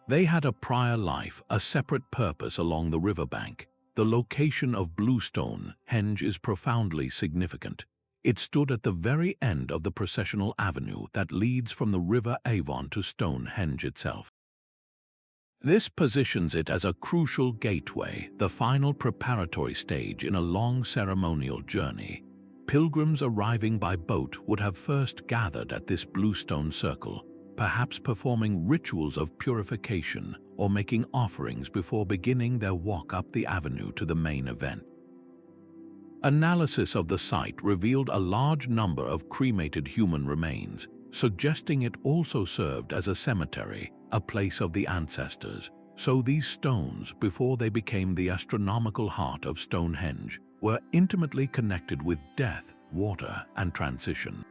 They had a prior life, a separate purpose along the riverbank. The location of Bluestonehenge is profoundly significant. It stood at the very end of the processional avenue that leads from the River Avon to Stonehenge itself. This positions it as a crucial gateway, the final preparatory stage in a long ceremonial journey. Pilgrims arriving by boat would have first gathered at this bluestone circle, perhaps performing rituals of purification or making offerings before beginning their walk up the avenue to the main event. Analysis of the site revealed a large number of cremated human remains, suggesting it also served as a cemetery, a place of the ancestors. So these stones, before they became the astronomical heart of Stonehenge, were intimately connected with death, water, and transition.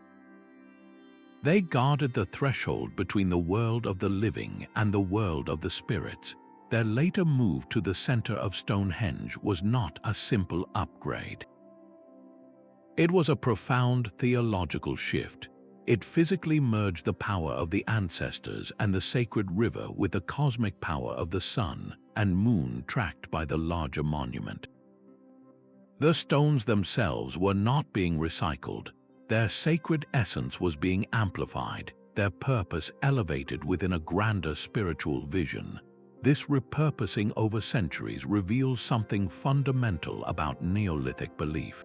They guarded the threshold between the world of the living and the world of the spirits. Their later move to the center of Stonehenge was not a simple upgrade. It was a profound theological shift. It physically merged the power of the ancestors and the sacred river with the cosmic power of the sun and moon tracked by the larger monument. The stones themselves were not being recycled. Their sacred essence was being amplified, their purpose elevated within a grander spiritual vision. This repurposing over centuries reveals something fundamental about Neolithic belief.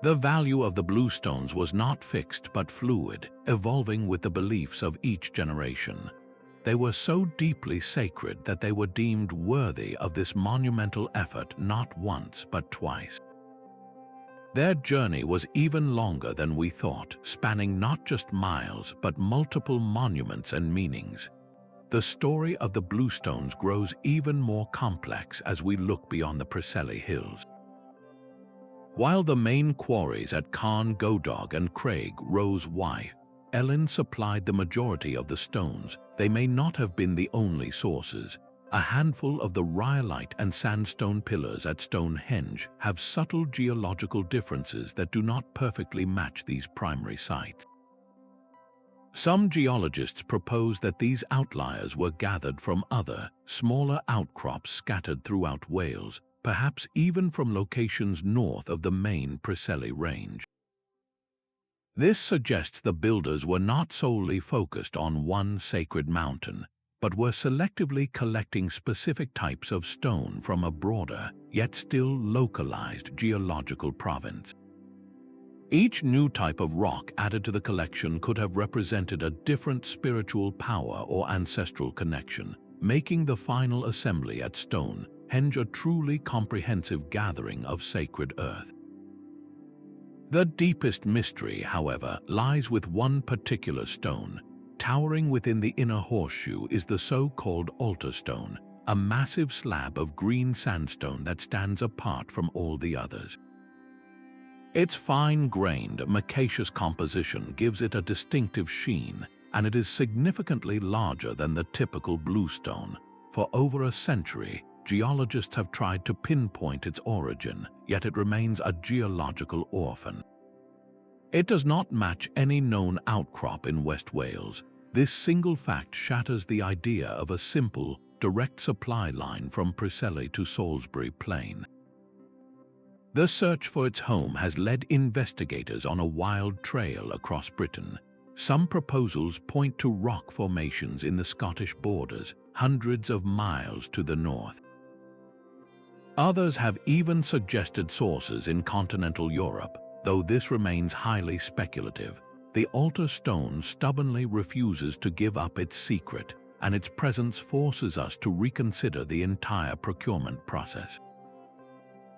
The value of the Bluestones was not fixed but fluid, evolving with the beliefs of each generation. They were so deeply sacred that they were deemed worthy of this monumental effort not once but twice. Their journey was even longer than we thought, spanning not just miles but multiple monuments and meanings. The story of the Bluestones grows even more complex as we look beyond the Preseli Hills. While the main quarries at Carn Goedog and Craig Rose Wife, Ellen supplied the majority of the stones. They may not have been the only sources. A handful of the rhyolite and sandstone pillars at Stonehenge have subtle geological differences that do not perfectly match these primary sites. Some geologists propose that these outliers were gathered from other, smaller outcrops scattered throughout Wales, perhaps even from locations north of the main Preseli Range. This suggests the builders were not solely focused on one sacred mountain, but were selectively collecting specific types of stone from a broader, yet still localized geological province. Each new type of rock added to the collection could have represented a different spiritual power or ancestral connection, making the final assembly at Stonehenge a truly comprehensive gathering of sacred earth. The deepest mystery, however, lies with one particular stone. Towering within the inner horseshoe is the so-called altar stone, a massive slab of green sandstone that stands apart from all the others. Its fine-grained, micaceous composition gives it a distinctive sheen, and it is significantly larger than the typical bluestone. For over a century, geologists have tried to pinpoint its origin, yet it remains a geological orphan. It does not match any known outcrop in West Wales. This single fact shatters the idea of a simple, direct supply line from Preseli to Salisbury Plain. The search for its home has led investigators on a wild trail across Britain. Some proposals point to rock formations in the Scottish borders, hundreds of miles to the north. Others have even suggested sources in continental Europe, though this remains highly speculative. The altar stone stubbornly refuses to give up its secret, and its presence forces us to reconsider the entire procurement process.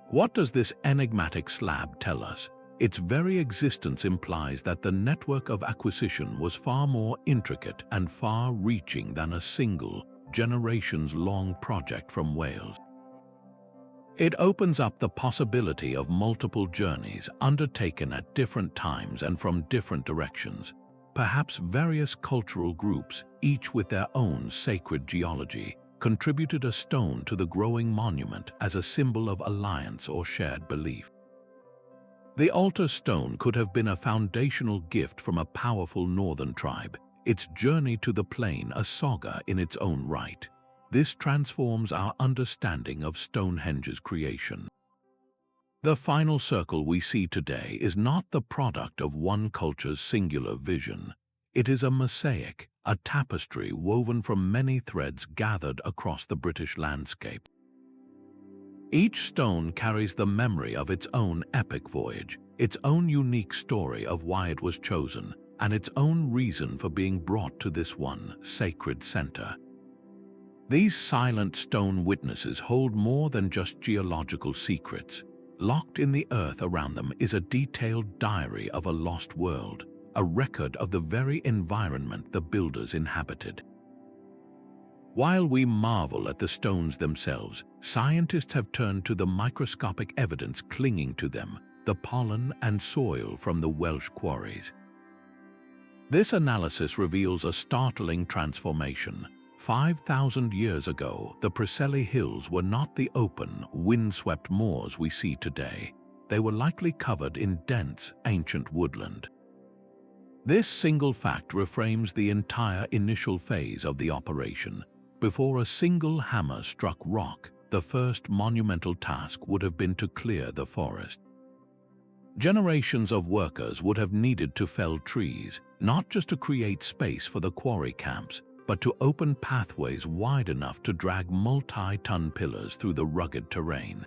What does this enigmatic slab tell us? Its very existence implies that the network of acquisition was far more intricate and far-reaching than a single, generations-long project from Wales. It opens up the possibility of multiple journeys undertaken at different times and from different directions, perhaps various cultural groups, each with their own sacred geology, contributed a stone to the growing monument as a symbol of alliance or shared belief. The altar stone could have been a foundational gift from a powerful northern tribe, its journey to the plain a saga in its own right. This transforms our understanding of Stonehenge's creation. The final circle we see today is not the product of one culture's singular vision. It is a mosaic, a tapestry woven from many threads gathered across the British landscape. Each stone carries the memory of its own epic voyage, its own unique story of why it was chosen, and its own reason for being brought to this one sacred center. These silent stone witnesses hold more than just geological secrets. Locked in the earth around them is a detailed diary of a lost world, a record of the very environment the builders inhabited. While we marvel at the stones themselves, scientists have turned to the microscopic evidence clinging to them, the pollen and soil from the Welsh quarries. This analysis reveals a startling transformation. 5,000 years ago, the Preseli Hills were not the open, windswept moors we see today. They were likely covered in dense, ancient woodland. This single fact reframes the entire initial phase of the operation. Before a single hammer struck rock, the first monumental task would have been to clear the forest. Generations of workers would have needed to fell trees, not just to create space for the quarry camps, but to open pathways wide enough to drag multi-ton pillars through the rugged terrain.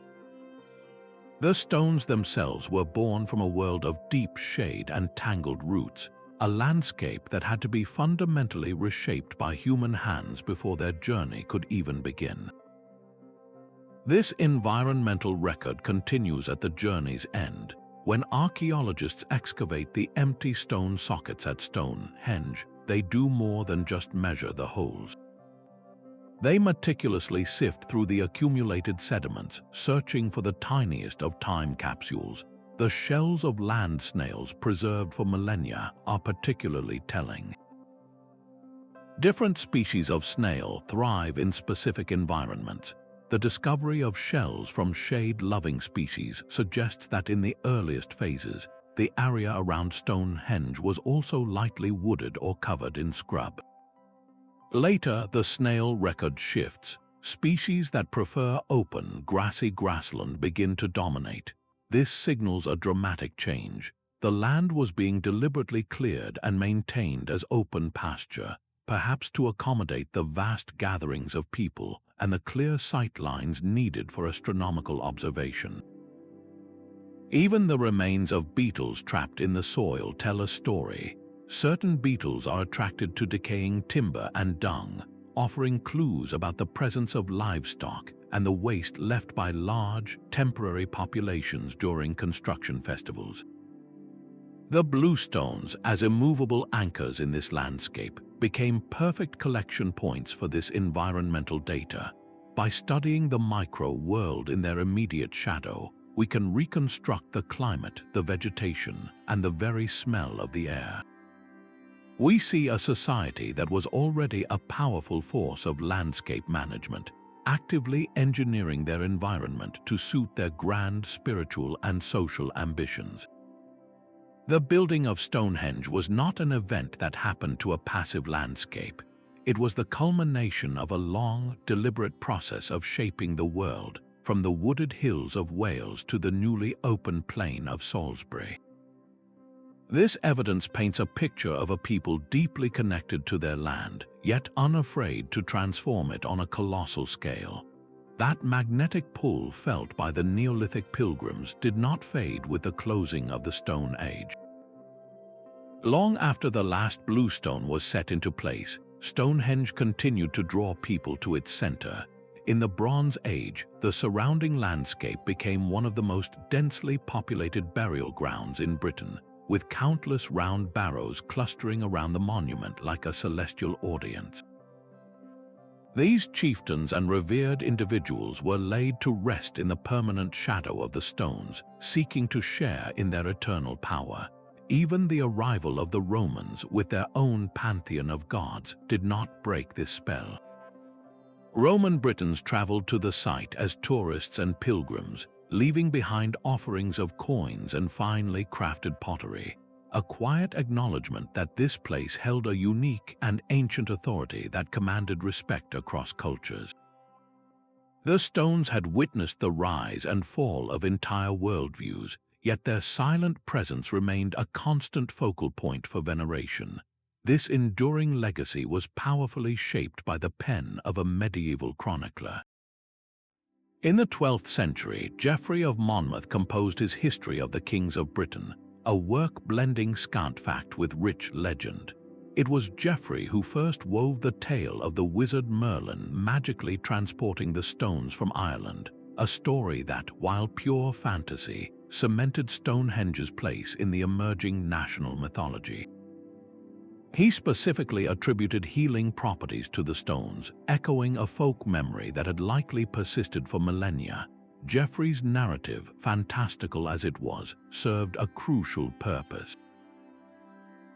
The stones themselves were born from a world of deep shade and tangled roots, a landscape that had to be fundamentally reshaped by human hands before their journey could even begin. This environmental record continues at the journey's end. When archaeologists excavate the empty stone sockets at Stonehenge, they do more than just measure the holes. They meticulously sift through the accumulated sediments, searching for the tiniest of time capsules. The shells of land snails preserved for millennia are particularly telling. Different species of snail thrive in specific environments. The discovery of shells from shade-loving species suggests that in the earliest phases, the area around Stonehenge was also lightly wooded or covered in scrub. Later, the snail record shifts. Species that prefer open, grassy grassland begin to dominate. This signals a dramatic change. The land was being deliberately cleared and maintained as open pasture, perhaps to accommodate the vast gatherings of people and the clear sight lines needed for astronomical observation. Even the remains of beetles trapped in the soil tell a story. Certain beetles are attracted to decaying timber and dung, offering clues about the presence of livestock and the waste left by large, temporary populations during construction festivals. The bluestones, as immovable anchors in this landscape, became perfect collection points for this environmental data. By studying the micro-world in their immediate shadow, we can reconstruct the climate, the vegetation, and the very smell of the air. We see a society that was already a powerful force of landscape management, actively engineering their environment to suit their grand spiritual and social ambitions. The building of Stonehenge was not an event that happened to a passive landscape. It was the culmination of a long, deliberate process of shaping the world, from the wooded hills of Wales to the newly opened plain of Salisbury. This evidence paints a picture of a people deeply connected to their land, yet unafraid to transform it on a colossal scale. That magnetic pull felt by the Neolithic pilgrims did not fade with the closing of the Stone Age. Long after the last bluestone was set into place, Stonehenge continued to draw people to its center. In the Bronze Age, the surrounding landscape became one of the most densely populated burial grounds in Britain, with countless round barrows clustering around the monument like a celestial audience. These chieftains and revered individuals were laid to rest in the permanent shadow of the stones, seeking to share in their eternal power. Even the arrival of the Romans with their own pantheon of gods did not break this spell. Roman Britons traveled to the site as tourists and pilgrims, leaving behind offerings of coins and finely crafted pottery, a quiet acknowledgement that this place held a unique and ancient authority that commanded respect across cultures. The stones had witnessed the rise and fall of entire worldviews, yet their silent presence remained a constant focal point for veneration. This enduring legacy was powerfully shaped by the pen of a medieval chronicler. In the 12th century, Geoffrey of Monmouth composed his History of the Kings of Britain, a work blending scant fact with rich legend. It was Geoffrey who first wove the tale of the wizard Merlin magically transporting the stones from Ireland, a story that, while pure fantasy, cemented Stonehenge's place in the emerging national mythology. He specifically attributed healing properties to the stones, echoing a folk memory that had likely persisted for millennia. Geoffrey's narrative, fantastical as it was, served a crucial purpose.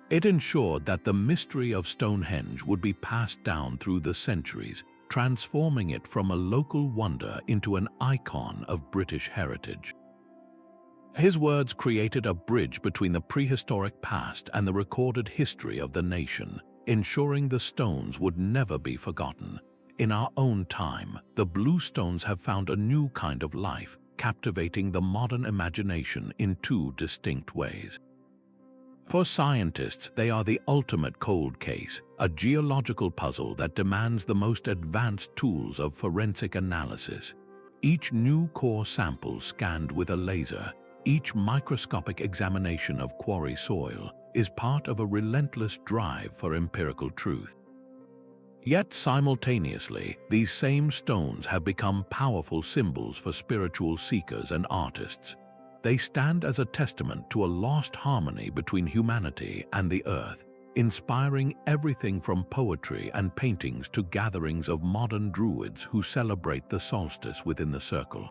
It ensured that the mystery of Stonehenge would be passed down through the centuries, transforming it from a local wonder into an icon of British heritage. His words created a bridge between the prehistoric past and the recorded history of the nation, ensuring the stones would never be forgotten. In our own time, the Bluestones have found a new kind of life, captivating the modern imagination in two distinct ways. For scientists, they are the ultimate cold case, a geological puzzle that demands the most advanced tools of forensic analysis. Each new core sample scanned with a laser, each microscopic examination of quarry soil, is part of a relentless drive for empirical truth. Yet simultaneously, these same stones have become powerful symbols for spiritual seekers and artists. They stand as a testament to a lost harmony between humanity and the earth, inspiring everything from poetry and paintings to gatherings of modern druids who celebrate the solstice within the circle.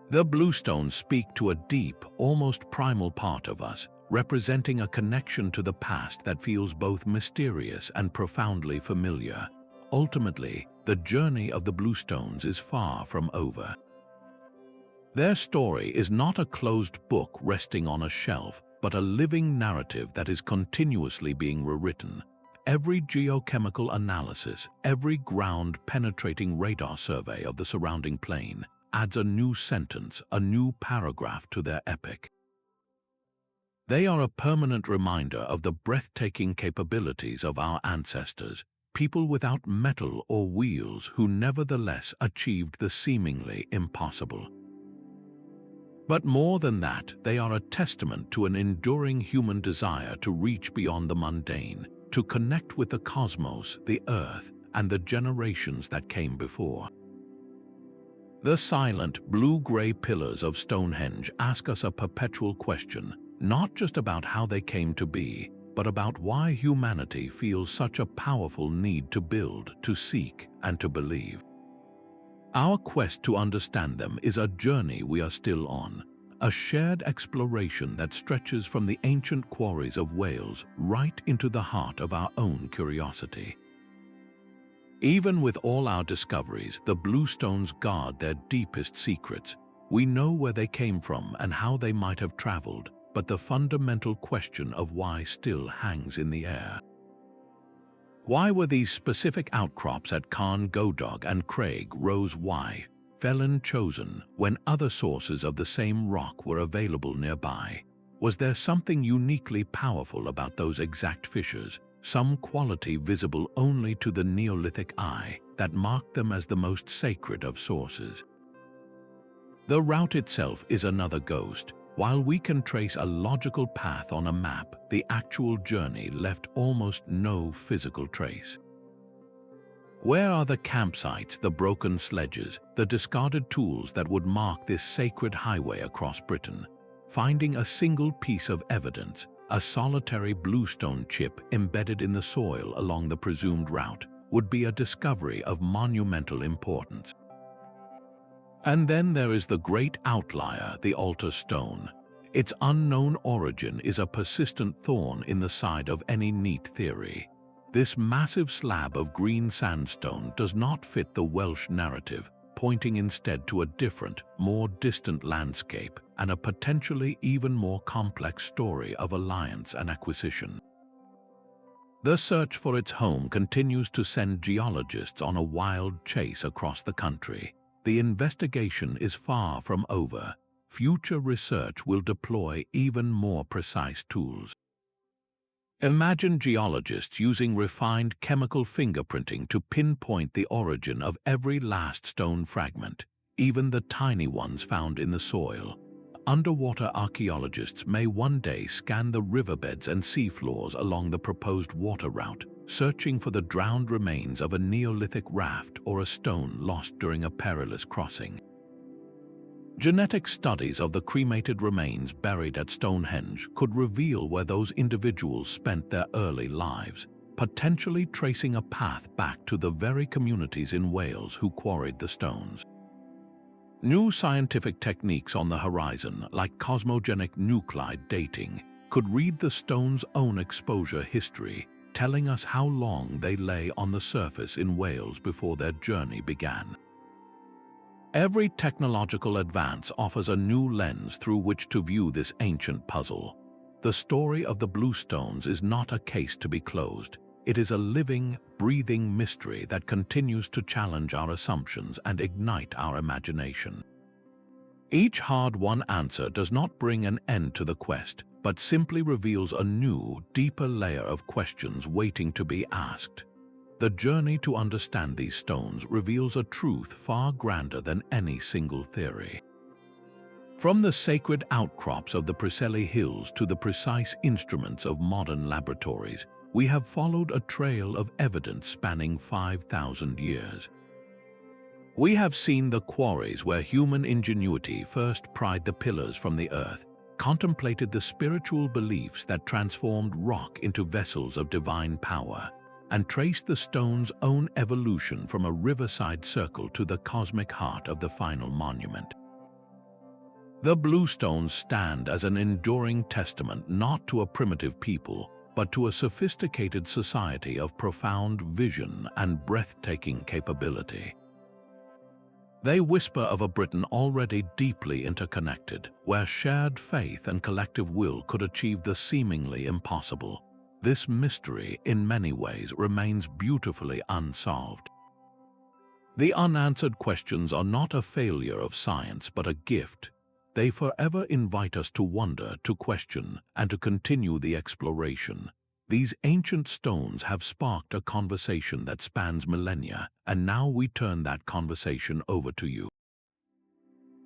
The Bluestones speak to a deep, almost primal part of us, representing a connection to the past that feels both mysterious and profoundly familiar. Ultimately, the journey of the Bluestones is far from over. Their story is not a closed book resting on a shelf, but a living narrative that is continuously being rewritten. Every geochemical analysis, every ground-penetrating radar survey of the surrounding plain adds a new sentence, a new paragraph to their epic. They are a permanent reminder of the breathtaking capabilities of our ancestors, people without metal or wheels who nevertheless achieved the seemingly impossible. But more than that, they are a testament to an enduring human desire to reach beyond the mundane, to connect with the cosmos, the earth, and the generations that came before. The silent, blue-gray pillars of Stonehenge ask us a perpetual question, not just about how they came to be, but about why humanity feels such a powerful need to build, to seek, and to believe. Our quest to understand them is a journey we are still on, a shared exploration that stretches from the ancient quarries of Wales right into the heart of our own curiosity. Even with all our discoveries, the Bluestones guard their deepest secrets. We know where they came from and how they might have traveled, but the fundamental question of why still hangs in the air. Why were these specific outcrops at Carn Goedog and Craig Rose Felon chosen when other sources of the same rock were available nearby? Was there something uniquely powerful about those exact fissures, some quality visible only to the Neolithic eye, that marked them as the most sacred of sources? The route itself is another ghost. While we can trace a logical path on a map, the actual journey left almost no physical trace. Where are the campsites, the broken sledges, the discarded tools that would mark this sacred highway across Britain? Finding a single piece of evidence, a solitary bluestone chip embedded in the soil along the presumed route, would be a discovery of monumental importance. And then there is the great outlier, the altar stone. Its unknown origin is a persistent thorn in the side of any neat theory. This massive slab of green sandstone does not fit the Welsh narrative, pointing instead to a different, more distant landscape and a potentially even more complex story of alliance and acquisition. The search for its home continues to send geologists on a wild chase across the country. The investigation is far from over. Future research will deploy even more precise tools. Imagine geologists using refined chemical fingerprinting to pinpoint the origin of every last stone fragment, even the tiny ones found in the soil. Underwater archaeologists may one day scan the riverbeds and seafloors along the proposed water route, searching for the drowned remains of a Neolithic raft or a stone lost during a perilous crossing. Genetic studies of the cremated remains buried at Stonehenge could reveal where those individuals spent their early lives, potentially tracing a path back to the very communities in Wales who quarried the stones. New scientific techniques on the horizon, like cosmogenic nuclide dating, could read the stone's own exposure history, telling us how long they lay on the surface in Wales before their journey began. Every technological advance offers a new lens through which to view this ancient puzzle. The story of the Bluestones is not a case to be closed. It is a living, breathing mystery that continues to challenge our assumptions and ignite our imagination. Each hard-won answer does not bring an end to the quest, but simply reveals a new, deeper layer of questions waiting to be asked. The journey to understand these stones reveals a truth far grander than any single theory. From the sacred outcrops of the Preseli Hills to the precise instruments of modern laboratories, we have followed a trail of evidence spanning 5,000 years. We have seen the quarries where human ingenuity first pried the pillars from the earth, contemplated the spiritual beliefs that transformed rock into vessels of divine power, and traced the stone's own evolution from a riverside circle to the cosmic heart of the final monument. The Bluestones stand as an enduring testament not to a primitive people, but to a sophisticated society of profound vision and breathtaking capability. They whisper of a Britain already deeply interconnected, where shared faith and collective will could achieve the seemingly impossible. This mystery, in many ways, remains beautifully unsolved. The unanswered questions are not a failure of science, but a gift. They forever invite us to wonder, to question, and to continue the exploration. These ancient stones have sparked a conversation that spans millennia, and now we turn that conversation over to you.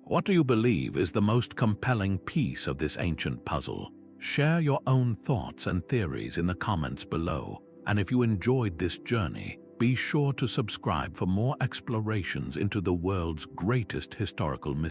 What do you believe is the most compelling piece of this ancient puzzle? Share your own thoughts and theories in the comments below, and if you enjoyed this journey, be sure to subscribe for more explorations into the world's greatest historical mysteries.